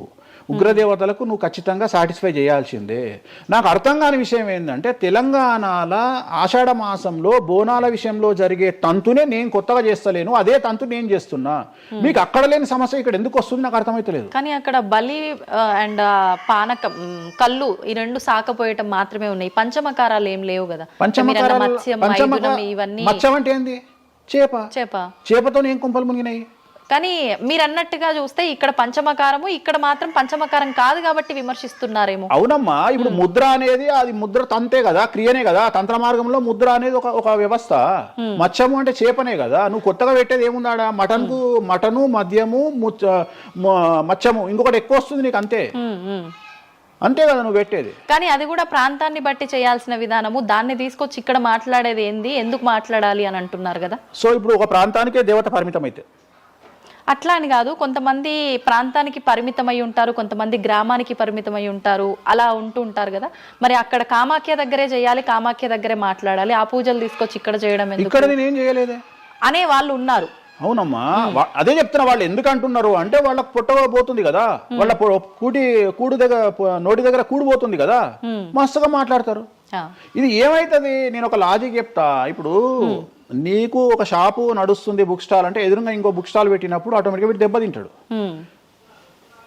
ఉగ్రదేవతలకు నువ్వు ఖచ్చితంగా సాటిస్ఫై చేయాల్సిందే. నాకు అర్థం కాని విషయం ఏంటంటే తెలంగాణలో ఆషాఢ మాసంలో బోనాల విషయంలో జరిగే తంతునే నేను కొత్తగా చేస్తలేను, అదే తంతు నేను చేస్తున్నా. మీకు అక్కడ లేని సమస్య ఇక్కడ ఎందుకు వస్తుంది నాకు అర్థమైతలేదు. కానీ అక్కడ బలి అండ్ పానకం, కళ్ళు ఈ 2 సాకపోయటం మాత్రమే ఉన్నాయి, పంచమకారాలు ఏం లేవు కదా. మత్స్యం అంటే ఏంది? చేపతో ఏం కుంపలు మునిగినాయి. కానీ మీరు అన్నట్టుగా చూస్తే ఇక్కడ పంచమకారము, ఇక్కడ మాత్రం పంచమకారం కాదు కాబట్టి విమర్శిస్తున్నారేమో. అవునమ్మా, ఇప్పుడు ముద్ర అనేది అది ముద్ర తంతే కదా, క్రియనే కదా. తంత్ర మార్గంలో ముద్ర అనేది ఒక వ్యవస్థ. మత్స్యము అంటే చేపనే కదా. నువ్వు కొత్తగా పెట్టేది ఏముందాడా? మటను, మద్యము, మత్స్యము, ఇంకొకటి ఎక్కువ వస్తుంది నీకు, అంతే అంతే కదా నువ్వు పెట్టేది. కానీ అది కూడా ప్రాంతాన్ని బట్టి చేయాల్సిన విధానము, దాన్ని తీసుకొచ్చి ఇక్కడ మాట్లాడేది ఏంది, ఎందుకు మాట్లాడాలి అని అంటున్నారు కదా. సో ఇప్పుడు ఒక ప్రాంతానికే దేవత పరిమితం అయితే అట్లా అని కాదు, కొంతమంది ప్రాంతానికి పరిమితమై ఉంటారు, కొంతమంది గ్రామానికి పరిమితమై ఉంటారు, అలా ఉంటూ ఉంటారు కదా. మరి అక్కడ కామాఖ్య దగ్గరే చేయాలి, కామాఖ్య దగ్గరే మాట్లాడాలి, ఆ పూజలు తీసుకొచ్చి ఇక్కడ చేయడం ఎందుకు? ఇక్కడ నేనేం చేయలేదే అనే వాళ్ళు ఉన్నారు. అవునమ్మా, అదే చెప్తున్నా. వాళ్ళు ఎందుకు అంటున్నారు అంటే వాళ్ళకి పొట్టబోతుంది కదా, వాళ్ళ కూడు దగ్గర నోటి దగ్గర కూడిపోతుంది కదా, మస్తుగా మాట్లాడతారు. ఇది ఏమైతుంది? నేను ఒక లాజిక్ చెప్తా. ఇప్పుడు నీకు ఒక షాపు నడుస్తుంది, బుక్ స్టాల్ అంటే ఎదురుగా ఇంకో బుక్ స్టాల్ పెట్టినప్పుడు ఆటోమేటిక్గా వీటి దెబ్బతింటాడు.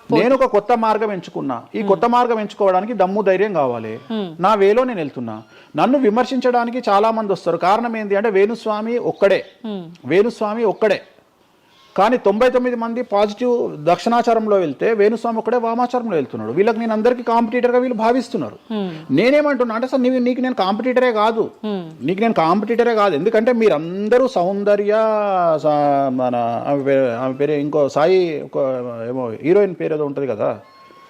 నేను ఒక కొత్త మార్గం ఎంచుకున్నా, ఈ కొత్త మార్గం ఎంచుకోవడానికి దమ్ము ధైర్యం కావాలి. నా వేలో నేను వెళ్తున్నా. నన్ను విమర్శించడానికి చాలా మంది వస్తారు. కారణం ఏంటి అంటే వేణుస్వామి ఒక్కడే, వేణుస్వామి ఒక్కడే. కానీ 99 మంది పాజిటివ్ దక్షిణాచారంలో వెళ్తే వేణుస్వామి ఒకడే వామాచారంలో వెళ్తున్నాడు. వీళ్ళకి నేను అందరికీ కాంపిటీటర్గా వీళ్ళు భావిస్తున్నారు. నేనేమంటున్నా అంటే సార్ నీకు నేను కాంపిటీటరే కాదు, ఎందుకంటే మీరందరూ సౌందర్య మన ఆమె పేరు ఇంకో సాయి ఏమో హీరోయిన్ పేరు ఏదో ఉంటుంది కదా,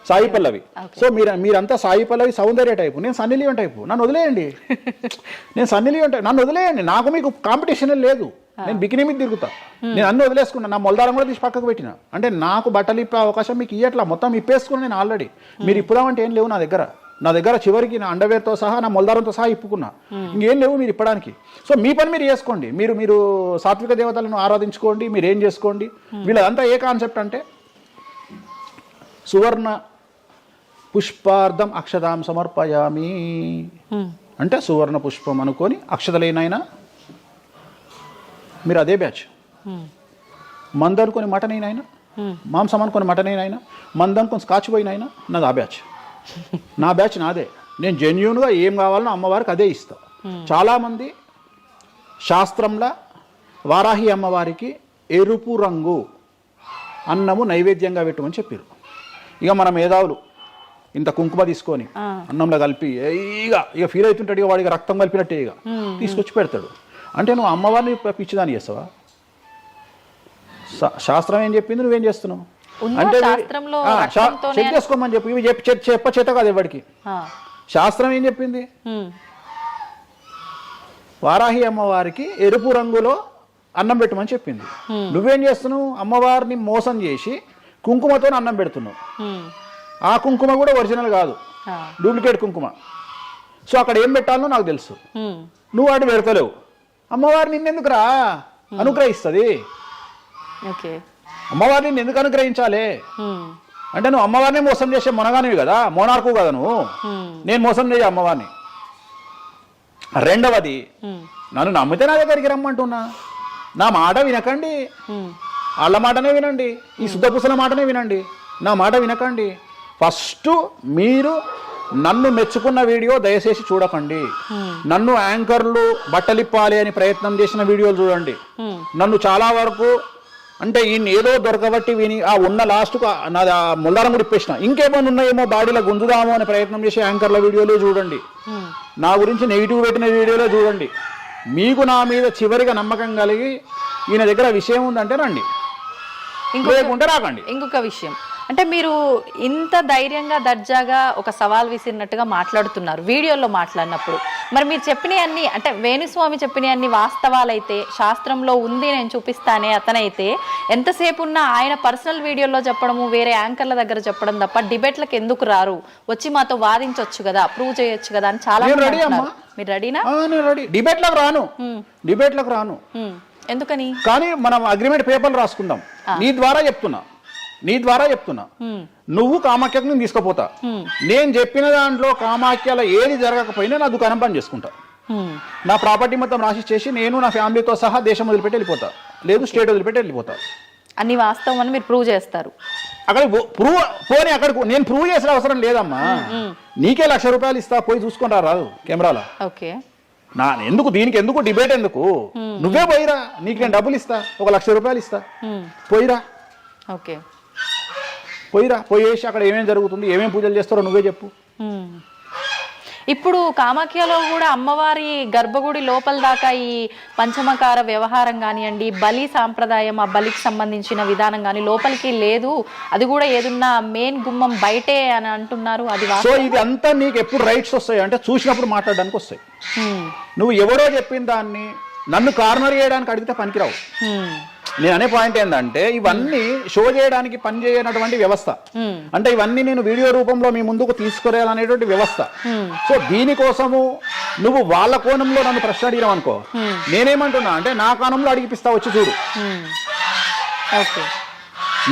సాయి పల్లవి. సో మీరంతా సాయి పల్లవి సౌందర్య టైపు, నేను సన్నీ లియోన్ టైపు. నన్ను వదిలేయండి, నేను సన్నీ లియోన్ టైపు, నన్ను వదిలేయండి. నాకు మీకు కాంపిటీషన్ లేదు, నేను బికినీ మీద తిరుగుతా. నేను అన్ని వదిలేసుకున్నా, నా మొలదారం కూడా తీసి పక్కకు పెట్టిన. అంటే నాకు బట్టలు ఇప్పే అవకాశం మీకు ఇయ్యట్లా, మొత్తం ఇప్పేసుకున్నా నేను ఆల్రెడీ. మీరు ఇప్పుదామంటే ఏం లేవు నా దగ్గర చివరికి నా అండర్వేర్తో సహా నా మొలదారంతో సహా ఇప్పుకున్నా, ఇంకేం లేవు మీరు ఇప్పడానికి. సో మీ పని మీరు చేసుకోండి, మీరు సాత్విక దేవతలను ఆరాధించుకోండి, మీరు ఏం చేసుకోండి. వీళ్ళదంతా ఏ కాన్సెప్ట్ అంటే సువర్ణ పుష్పార్థం అక్షతాం సమర్పయామి అంటే సువర్ణ పుష్పం అనుకొని అక్షతలేనైనా మీరు అదే బ్యాచ్. మంద అనుకొని మటన్ అయినా, మాంసం అనుకొని మటన్ అయినా, మంద అనుకొని స్కాచ్ పోయినైనా నాది ఆ బ్యాచ్. నా బ్యాచ్ నాదే. నేను జెన్యూన్గా ఏం కావాలనో అమ్మవారికి అదే ఇస్తా. చాలామంది శాస్త్రంలో వారాహి అమ్మవారికి ఎరుపు రంగు అన్నము నైవేద్యంగా పెట్టమని చెప్పారు. ఇక మన మేధావులు ఇంత కుంకుమ తీసుకొని అన్నంలో కలిపి ఇక ఫీల్ అవుతుంటాడు, ఇక వాడికి రక్తం కలిపినట్టే ఇక తీసుకొచ్చి పెడతాడు. అంటే నువ్వు అమ్మవారిని పిచ్చిదాన్ని చేస్తావా? శాస్త్రం ఏం చెప్పింది, నువ్వేం చేస్తున్నావు అంటే చెక్ చేసుకోమని చెప్పి ఇవి చెప్ప చేత కాదు ఎవరికి. శాస్త్రం ఏం చెప్పింది, వారాహి అమ్మవారికి ఎరుపు రంగులో అన్నం పెట్టమని చెప్పింది. నువ్వేం చేస్తున్నావు, అమ్మవారిని మోసం చేసి కుంకుమతో అన్నం పెడుతున్నావు. ఆ కుంకుమ కూడా ఒరిజినల్ కాదు, డూప్లికేట్ కుంకుమ. సో అక్కడ ఏం పెట్టాలనో నాకు తెలుసు, నువ్వు వాటి పెడతలేవు. అమ్మవారు నిన్నెందుకు అనుగ్రహిస్తుంది? అమ్మవారిని నిన్ను ఎందుకు అనుగ్రహించాలి అంటే నువ్వు అమ్మవారిని మోసం చేసే మొనగానివి కదా, మోనార్కు కదా నువ్వు. నేను మోసం చేయ అమ్మవారిని. రెండవది, నన్ను నమ్మితే నా దగ్గరికి రమ్మంటున్నా. నా మాట వినకండి, వాళ్ళ మాటనే వినండి, ఈ శుద్ధపూసల మాటనే వినండి, నా మాట వినకండి. ఫస్ట్ మీరు నన్ను మెచ్చుకున్న వీడియో దయచేసి చూడకండి. నన్ను యాంకర్లు బట్టలిప్పాలి అని ప్రయత్నం చేసిన వీడియోలు చూడండి. నన్ను చాలా వరకు అంటే ఈయన ఏదో దొరకబట్టి విని ఆ ఉన్న లాస్ట్కు నా ముల్లారం కూడా ఇప్పేసిన, ఇంకేమైనా ఉన్నాయేమో బాడీలో గుంజుదామో అని ప్రయత్నం చేసే యాంకర్ల వీడియోలు చూడండి. నా గురించి నెగిటివ్ పెట్టిన వీడియోలో చూడండి. మీకు నా మీద చివరిగా నమ్మకం కలిగి ఈయన దగ్గర విషయం ఉందంటే రండి, లేకుంటే రాకండి. ఇంకొక విషయం అంటే మీరు ఇంత ధైర్యంగా దర్జాగా ఒక సవాల్ విసిరినట్టుగా మాట్లాడుతున్నారు వీడియోలో మాట్లాడినప్పుడు. మరి మీరు చెప్పినవన్నీ అంటే వేణుస్వామి చెప్పినవన్నీ వాస్తవాలైతే, శాస్త్రంలో ఉంది నేను చూపిస్తానే అతనైతే, ఎంతసేపు ఉన్నా ఆయన పర్సనల్ వీడియోలో చెప్పడము, వేరే యాంకర్ల దగ్గర చెప్పడం తప్ప డిబేట్లకు ఎందుకు రారు, వచ్చి మాతో వాదించవచ్చు కదా, ప్రూవ్ చేయొచ్చు కదా అని చాలా మీరు రెడీనా? డిబేట్లకు రాను. ఎందుకని? కానీ మనం అగ్రిమెంట్ పేపర్లు రాసుకుందాం. నీ ద్వారా చెప్తున్నా నువ్వు కామాఖ్యకు నేను తీసుకుపోతా. నేను చెప్పిన దాంట్లో కామాఖ్యలో ఏది జరగకపోయినా నా దుకాణం పని చేసుకుంటా. నా ప్రాపర్టీ మొత్తం రాసి చేసి నేను నా ఫ్యామిలీతో సహా దేశం వదిలిపెట్టి వెళ్ళిపోతా, లేదు స్టేట్ వదిలిపెట్టి వెళ్ళిపోతా. అన్ని వాస్తవం అని మీరు ప్రూవ్ చేస్తారు. అక్కడ పోనీ అక్కడికి నేను ప్రూవ్ చేసిన అవసరం లేదమ్మా. నీకే ₹1,00,000 ఇస్తా, పోయి చూసుకుంటా రాదు కెమెరాలో. ఓకే, ఎందుకు దీనికి ఎందుకు డిబేట్ ఎందుకు? నువ్వే పోయిరా, నీకు నేను డబ్బులు ఇస్తా, ₹1,00,000 ఇస్తా, పోయిరా. ఓకే, పోయేసి అక్కడ ఏమేమి జరుగుతుంది, ఏమేమి పూజలు చేస్తారో నువ్వే చెప్పు. ఇప్పుడు కామాఖ్యలో కూడా అమ్మవారి గర్భగుడి లోపల దాకా ఈ పంచమకార వ్యవహారం కానివ్వండి, బలి సాంప్రదాయం, ఆ బలికి సంబంధించిన విధానం కానీ లోపలికి లేదు, అది కూడా ఏదున్నా మెయిన్ గుమ్మం బయటే అని అంటున్నారు. అది సో ఇది అంతా నీకు ఎప్పుడు రైట్స్ వస్తాయి అంటే చూసినప్పుడు మాట్లాడడానికి వస్తాయి. నువ్వు ఎవరో చెప్పిన దాన్ని నన్ను కార్నర్ చేయడానికి అడిగితే పనికిరావు. నేను అనే పాయింట్ ఏంటంటే ఇవన్నీ షో చేయడానికి పని చేయనటువంటి వ్యవస్థ. అంటే ఇవన్నీ నేను వీడియో రూపంలో మీ ముందుకు తీసుకురాలనేటువంటి వ్యవస్థ. సో దీనికోసము నువ్వు వాళ్ళ కోణంలో నన్ను ప్రశ్న అడిగినావు అనుకో, నేనేమంటున్నా అంటే నా కోణంలో అడిగిపిస్తా, వచ్చి చూడు.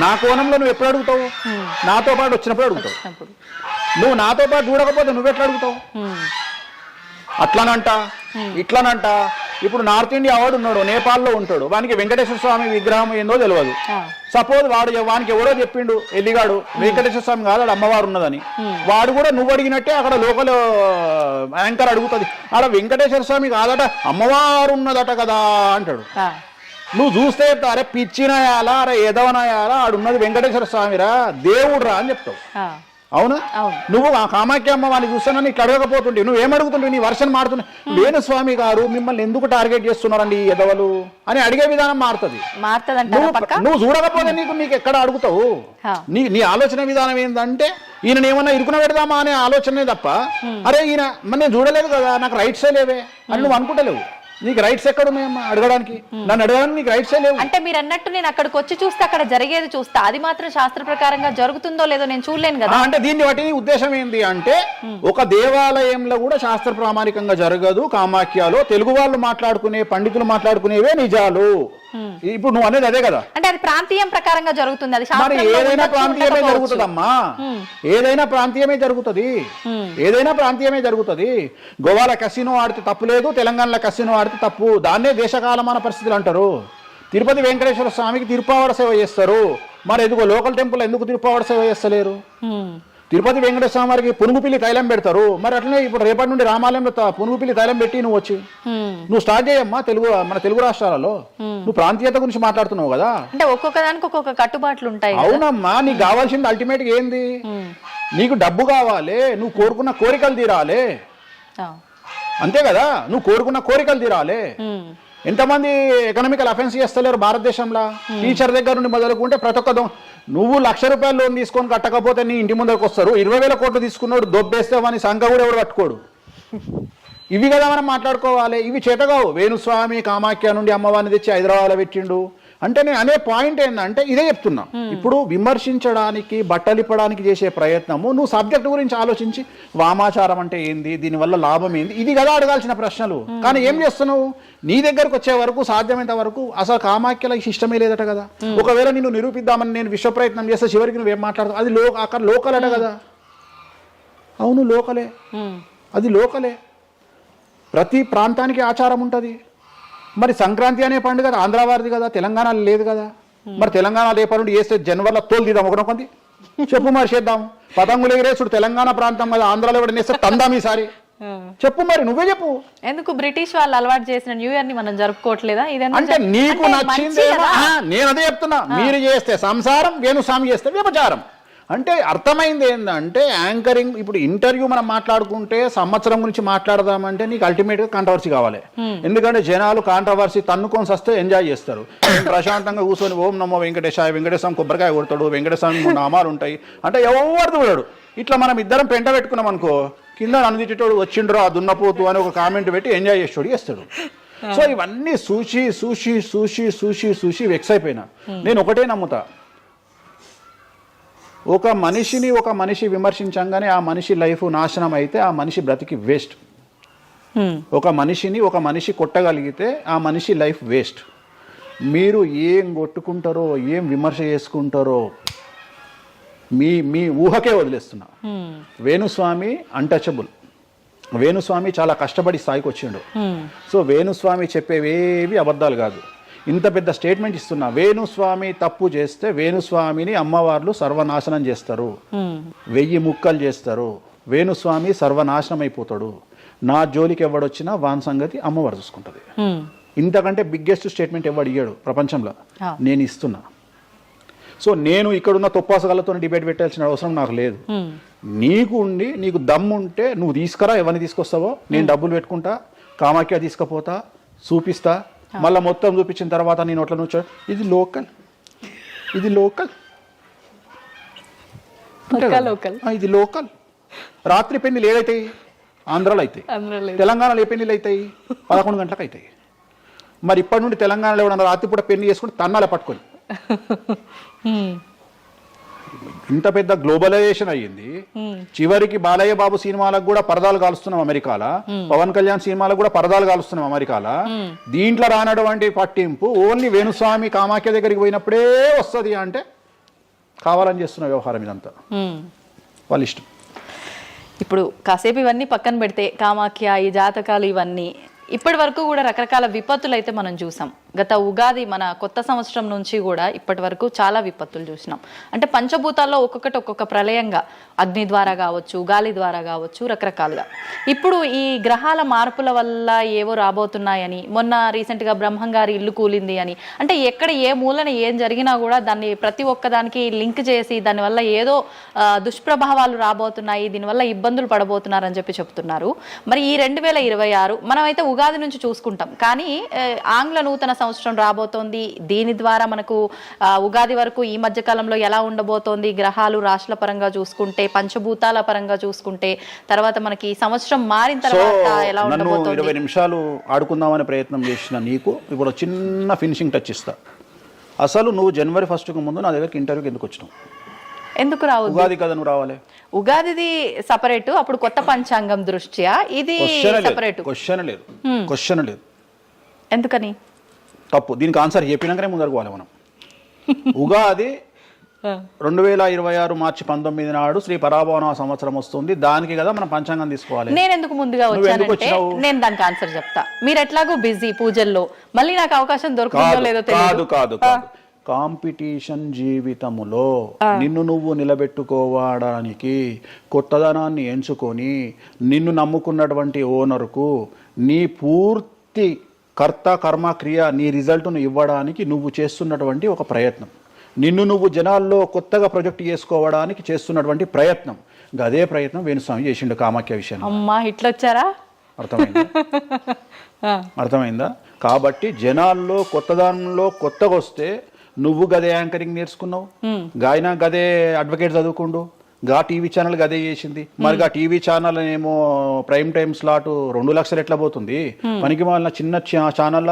నా కోణంలో నువ్వు ఎప్పుడు అడుగుతావు? నాతో పాటు వచ్చినప్పుడు అడుగుతావు. నువ్వు నాతో పాటు చూడకపోతే నువ్వెట్లా అడుగుతావు? అట్లనంట ఇట్లనంట. ఇప్పుడు నార్త్ ఇండియా వాడు ఉన్నాడు, నేపాల్లో ఉంటాడు, వానికి వెంకటేశ్వర స్వామి విగ్రహం ఏందో తెలియదు. సపోజ్ వానికి ఎవరో చెప్పిండు ఎల్లిగాడు వెంకటేశ్వర స్వామి కాదు అమ్మవారు ఉన్నదని, వాడు కూడా నువ్వు అడిగినట్టే అక్కడ లోకల్ యాంకర్ అడుగుతుంది, ఆడ వెంకటేశ్వర స్వామి కాదట అమ్మవారు ఉన్నదట కదా అంటాడు. నువ్వు చూస్తే చెప్తావు, అరే పిచ్చినాయాలా, అరే ఎదవనాయాలా, ఆడున్నది వెంకటేశ్వర స్వామిరా, దేవుడు రా అని చెప్తావు. ఆ, అవునా? అవును. నువ్వు ఆ కామాఖ్యమ్మ వాడిని చూస్తానని ఇట్లా అడగకపోతుంటే నువ్వేం అడుగుతుంటే నీ వర్షన్ మారుతున్నావు. వేణుస్వామి గారు మిమ్మల్ని ఎందుకు టార్గెట్ చేస్తున్నారండి ఈ ఎదవలు అని అడిగే విధానం మారుతుంది. నువ్వు చూడకపోతే నీకు ఎక్కడ అడుగుతావు. నీ ఆలోచన విధానం ఏంటంటే ఈయన ఏమన్నా ఇరుకున పెడదామా అనే ఆలోచనే తప్ప, అరే ఈయన నేను చూడలేదు కదా, నాకు రైట్సే లేవే అని నువ్వు అనుకుంటలేవు. నీకు రైట్స్ ఎక్కడ ఉన్నాయమ్మా అడగడానికి? నన్ను అడగడానికి నీకు రైట్సే లేవు. అంటే మీరు అన్నట్టు నేను అక్కడికి వచ్చి చూస్తే అక్కడ జరిగేది చూస్తా, అది మాత్రం శాస్త్ర ప్రకారంగా జరుగుతుందో లేదో నేను చూడలేను కదా. అంటే దీన్ని బట్టి ఉద్దేశం ఏంటి అంటే, ఒక దేవాలయంలో కూడా శాస్త్ర ప్రామాణికంగా జరగదు. కామాఖ్యలో తెలుగు వాళ్ళు మాట్లాడుకునే పండితులు మాట్లాడుకునేవే నిజాలు. ఇప్పుడు నువ్వు అనేది అదే కదా. అంటే అది ప్రాంతీయం ప్రకారంగా జరుగుతుంది. అది మరి ఏదైనా ప్రాంతీయమే జరుగుతుందమ్మా, ఏదైనా ప్రాంతీయమే జరుగుతుంది, ఏదైనా ప్రాంతీయమే జరుగుతుంది. గోవాల కసినో ఆడితే తప్పు లేదు, తెలంగాణలో కసినో ఆడితే తప్పు. దాన్నే దేశకాలమాన పరిస్థితులు అంటారు. తిరుపతి వెంకటేశ్వర స్వామికి తిరుపావడ సేవ చేస్తారు, మరి ఎదుగో లోకల్ టెంపుల్ ఎందుకు తిరుపావడ సేవ చేస్తలేరు? తిరుపతి వెంకటేశ్వర స్వామి వారికి పునుగుపిల్లి తైలం పెడతారు, మరి అట్లనే ఇప్పుడు రేపటి నుండి రామాలయంలో పునుగుపిల్లి తైలం పెట్టి నువ్వు వచ్చి నువ్వు స్టార్ట్ చేయమ్మా. మన తెలుగు రాష్ట్రాలలో నువ్వు ప్రాంతీయత గురించి మాట్లాడుతున్నావు కదా. అంటే ఒక్కొక్క దానికి ఒక్కొక్క కట్టుబాట్లు ఉంటాయి. అవునమ్మా, నీకు కావాల్సింది అల్టిమేట్ గా ఏంది? నీకు డబ్బు కావాలి, నువ్వు కోరుకున్న కోరికలు తీరాలి, అంతే కదా. నువ్వు కోరుకున్న కోరికలు తీరాలి. ఎంతమంది ఎకనామికల్ అఫెన్స్ చేస్తలేరు భారతదేశంలో? టీచర్ దగ్గర నుండి మొదలుకుంటే ప్రతి ఒక్క నువ్వు ₹1,00,000 లోన్ తీసుకొని కట్టకపోతే నీ ఇంటి ముందరకు వస్తారు. 20,000 కోట్లు తీసుకున్నాడు దొబ్బేస్తావని సంఖ కూడా ఎవడు పట్టుకోడు. ఇవి కదా మనం మాట్లాడుకోవాలి. ఇవి చేతగావు. వేణుస్వామి కామాఖ్య నుండి అమ్మవారిని తెచ్చి హైదరాబాద్లో పెట్టిండు అంటే నేను అనే పాయింట్ ఏంటంటే ఇదే చెప్తున్నా. ఇప్పుడు విమర్శించడానికి బట్టలిప్పడానికి చేసే ప్రయత్నము, నువ్వు సబ్జెక్ట్ గురించి ఆలోచించి వామాచారం అంటే ఏంది, దీనివల్ల లాభం ఏంది, ఇది కదా అడగాల్సిన ప్రశ్నలు. కానీ ఏం చేస్తున్నావు? నీ దగ్గరకు వచ్చే వరకు సాధ్యమైనంత వరకు అసలు కామాఖ్యలో ఇష్టమే లేదట కదా. ఒకవేళ నిన్ను నిరూపిద్దామని నేను విశ్వ ప్రయత్నం చేస్తే చివరికి నువ్వేం మాట్లాడతావు? అది అక్కడ లోకల్ అట కదా. అవును లోకలే, అది లోకలే. ప్రతి ప్రాంతానికి ఆచారం ఉంటుంది. మరి సంక్రాంతి అనే పండుగ ఆంధ్ర వారిది కదా, తెలంగాణలో లేదు కదా. మరి తెలంగాణ రేపటి నుండి వేస్తే జనవరిలో తోలు తీద్దాం ఒకనొకంది చెప్పు, మరి చేద్దాం. పతంగులు ఎగిరేసుడు తెలంగాణ ప్రాంతం కదా, ఆంధ్రాలో కూడా నేస్తే తందాం ఈసారి చెప్పు, మరి నువ్వే చెప్పు. ఎందుకు బ్రిటిష్ వాళ్ళు అలవాటు చేసిన న్యూ ఇయర్ ని మనం జరుపుకోవట్లేదా? అంటే నీకు నచ్చిందేమో. నేను అదే చెప్తున్నా, మీరు చేస్తే సంసారం, వేణుస్వామి చేస్తే వ్యభిచారం. అంటే అర్థమైంది ఏంటంటే యాంకరింగ్. ఇప్పుడు ఇంటర్వ్యూ మనం మాట్లాడుకుంటే సంవత్సరం గురించి మాట్లాడదామంటే నీకు అల్టిమేట్గా కాంట్రవర్సీ కావాలి. ఎందుకంటే జనాలు కాంట్రవర్సీ తన్నుకొని వస్తే ఎంజాయ్ చేస్తారు. ప్రశాంతంగా కూర్చొని ఓం నమో వెంకటేశాయ, వెంకటేశ్వరం కొబ్బరికాయ కొడతాడు, వెంకటేశ్వరం నామాలు ఉంటాయి అంటే ఎవరు చూడాడు. ఇట్లా మనం ఇద్దరం పెంట పెట్టుకున్నాం అనుకో, కింద నన్ను వచ్చిండ్రు ఆ దున్నపోతు అని ఒక కామెంట్ పెట్టి ఎంజాయ్ చేస్తాడు. సో ఇవన్నీ చూసి చూసి చూసి చూసి చూసి వెక్స్ అయిపోయినా. నేను ఒకటే నమ్ముతా, ఒక మనిషి విమర్శించంగానే ఆ మనిషి లైఫ్ నాశనం అయితే ఆ మనిషి బ్రతికి వేస్ట్. ఒక మనిషి కొట్టగలిగితే ఆ మనిషి లైఫ్ వేస్ట్. మీరు ఏం కొట్టుకుంటారో, ఏం విమర్శ చేసుకుంటారో మీ ఊహకే వదిలేస్తున్నా. వేణుస్వామి అన్టచబుల్. వేణుస్వామి చాలా కష్టపడి స్థాయికి వచ్చిండు. సో వేణుస్వామి చెప్పేవేవి అబద్ధాలు కాదు. ఇంత పెద్ద స్టేట్మెంట్ ఇస్తున్నా. వేణుస్వామి తప్పు చేస్తే వేణుస్వామిని అమ్మవార్లు సర్వనాశనం చేస్తారు, 1000 ముక్కలు చేస్తారు. వేణుస్వామి సర్వనాశనం అయిపోతాడు. నా జోలికి ఎవడొచ్చినా వాని సంగతి అమ్మవారు చూసుకుంటుంది. ఇంతకంటే బిగ్గెస్ట్ స్టేట్మెంట్ ఎవడు ఇయ్యాడు ప్రపంచంలో, నేను ఇస్తున్నా. సో నేను ఇక్కడున్న తొప్పాసగాళ్ళతో డిబేట్ పెట్టాల్సిన అవసరం నాకు లేదు. నీకు దమ్ముంటే నువ్వు తీసుకురా, ఎవరిని తీసుకొస్తావో నేను డబ్బులు పెట్టుకుంటా, కామాఖ్య తీసుకుపోతా, చూపిస్తా. మళ్ళీ మొత్తం చూపించిన తర్వాత నేను అట్లా నుంచో ఇది లోకల్ ఇది లోకల్. రాత్రి పెళ్లిలు ఏదైతాయి ఆంధ్రాలో అవుతాయి, తెలంగాణలో ఏ పెళ్లిలు అవుతాయి 11 గంటలకు అవుతాయి. మరి ఇప్పటి నుండి తెలంగాణలో ఎవడన్నా రాత్రి పూట పెళ్లి చేసుకుని తన్నాలే పట్టుకొని. ఇంత పెద్ద గ్లోబలైజేషన్ అయ్యింది. చివరికి బాలయ్య బాబు సినిమాలకు కూడా పరదాలు కాలుస్తున్నాం అమెరికాలో, పవన్ కళ్యాణ్ సినిమాలకు కూడా పరదాలు కాలుస్తున్నాం అమెరికాలో. దీంట్లో రానటువంటి పట్టింపు ఓన్లీ వేణుస్వామి కామాఖ్య దగ్గరికి పోయినప్పుడే వస్తుంది అంటే కావాలని చేస్తున్న వ్యవహారం ఇదంతా వాళ్ళ ఇష్టం. ఇప్పుడు కాసేపు ఇవన్నీ పక్కన పెడితే కామాఖ్య, ఈ జాతకాలు ఇవన్నీ ఇప్పటి వరకు కూడా రకరకాల విపత్తులు అయితే మనం చూసాం. గత ఉగాది మన కొత్త సంవత్సరం నుంచి కూడా ఇప్పటి వరకు చాలా విపత్తులు చూసినాం. అంటే పంచభూతాల్లో ఒక్కొక్కటి ఒక్కొక్క ప్రళయంగా, అగ్ని ద్వారా కావచ్చు, గాలి ద్వారా కావచ్చు, రకరకాలుగా. ఇప్పుడు ఈ గ్రహాల మార్పుల వల్ల ఏవో రాబోతున్నాయని, మొన్న రీసెంట్గా బ్రహ్మంగారి ఇల్లు కూలింది అని, అంటే ఎక్కడ ఏ మూలన ఏం జరిగినా కూడా దాన్ని ప్రతి ఒక్కదానికి లింక్ చేసి దానివల్ల ఏదో దుష్ప్రభావాలు రాబోతున్నాయి, దీనివల్ల ఇబ్బందులు పడబోతున్నారని చెప్పి చెప్తున్నారు. మరి ఈ 2026 మనమైతే ఉగాది నుంచి చూసుకుంటాం, కానీ ఆంగ్ల నూతన సంవత్సరం రాబోతోంది. దీని ద్వారా మనకు ఉగాది వరకు ఈ మధ్య కాలంలో ఎలా ఉండబోతోంది, గ్రహాలు రాశుల పరంగా చూసుకుంటే, పంచభూతాల పరంగా చూసుకుంటే, తర్వాత మనకి సంవత్సరం మారిన తర్వాత ఎలా ఉండబోతోంది. 20 నిమిషాలు ఆడుకుందామనే ప్రయత్నం చేసిన నీకు ఇప్పుడు చిన్న ఫినిషింగ్ టచ్ ఇస్తా. అసలు నువ్వు జనవరి 1కు ముందు నా దగ్గరికి ఇంటర్వ్యూకి ఎందుకు వచ్చినావు? ఎందుకు రావు? ఉగాది కదా నువ్వు రావాలి. ఉగాదిది సపరేట్, అప్పుడు కొత్త పంచాంగం దృష్ట్యా ఇది సపరేట్. క్వశ్చన్ లేదు. ఎందుకని? తప్పు. దీనికి ఆన్సర్ చెప్పినాకనే ముందరకు పోవాలి మనం. ఉగాది 2026 మార్చి 19 నాడు శ్రీ పరాభవన సంవత్సరం వస్తుంది. దానికి కదా మనం పంచాంగం తీసుకోవాలి. నేను ఎందుకు ముందుగా వచ్చానంటే నేను దానికి ఆన్సర్ చెప్తా. మీరు ఎట్లాగో బిజీ పూజల్లో, మళ్ళీ నాకు అవకాశం దొరుకుతుందో లేదో తెలియదు. కాదు కాంపిటీషన్ జీవితములో నిన్ను నువ్వు నిలబెట్టుకోవడానికి కొత్తదనాన్ని ఎంచుకొని నిన్ను నమ్ముకున్నటువంటి ఓనర్కు నీ పూర్తి కర్త కర్మ క్రియ నీ రిజల్ట్ను ఇవ్వడానికి నువ్వు చేస్తున్నటువంటి ఒక ప్రయత్నం, నిన్ను నువ్వు జనాల్లో కొత్తగా ప్రొజెక్ట్ చేసుకోవడానికి చేస్తున్నటువంటి ప్రయత్నం. అదే ప్రయత్నం వేణుస్వామి చేసిండు కామాఖ్య విషయంలో. అమ్మా ఇట్లొచ్చారా? అర్థమైందా? కాబట్టి జనాల్లో కొత్తదానంలో కొత్తగా వస్తే నువ్వు గదే యాంకరింగ్ నేర్చుకున్నావు, గాయన గదే అడ్వకేట్ చదువుకుండు, గా టీవీ ఛానల్ గదే చేసింది. మరి గా టీవీ ఛానల్ ఏమో ప్రైమ్ టైం స్లాట్ 2 లక్షలు ఎట్లా పోతుంది, పనికి వాళ్ళ చిన్న ఛానల్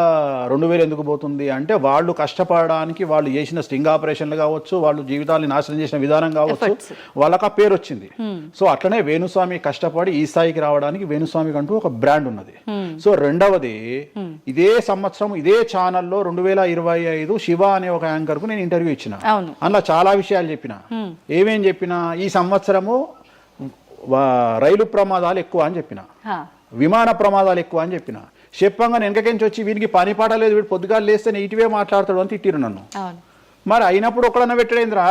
2000 ఎందుకు పోతుంది అంటే వాళ్ళు కష్టపడడానికి, వాళ్ళు చేసిన స్టింగ్ ఆపరేషన్లు కావచ్చు, వాళ్ళు జీవితాన్ని నాశనం చేసిన విధానం కావచ్చు, వాళ్ళకి ఆ పేరు వచ్చింది. సో అట్లనే వేణుస్వామి కష్టపడి ఈ స్థాయికి రావడానికి వేణుస్వామికి అంటూ ఒక బ్రాండ్ ఉన్నది. సో రెండవది, ఇదే సంవత్సరం ఇదే ఛానల్లో 2025 శివ అనే ఒక యాంకర్ కు నేను ఇంటర్వ్యూ ఇచ్చిన. అందులో చాలా విషయాలు చెప్పిన. ఏమేం చెప్పిన? ఈ సంవత్సరము రైలు ప్రమాదాలు ఎక్కువ అని చెప్పిన, విమాన ప్రమాదాలు ఎక్కువ అని చెప్పిన. చెప్పంగా వెనకకించి వచ్చి వీనికి పని పాట లేదు, వీడు పొద్దుగాలు లేస్తే ఇటువే మాట్లాడతాడు అని తిట్టిరు నన్ను. మరి అయినప్పుడు ఒకడన్నా పెట్టడేంద్రా?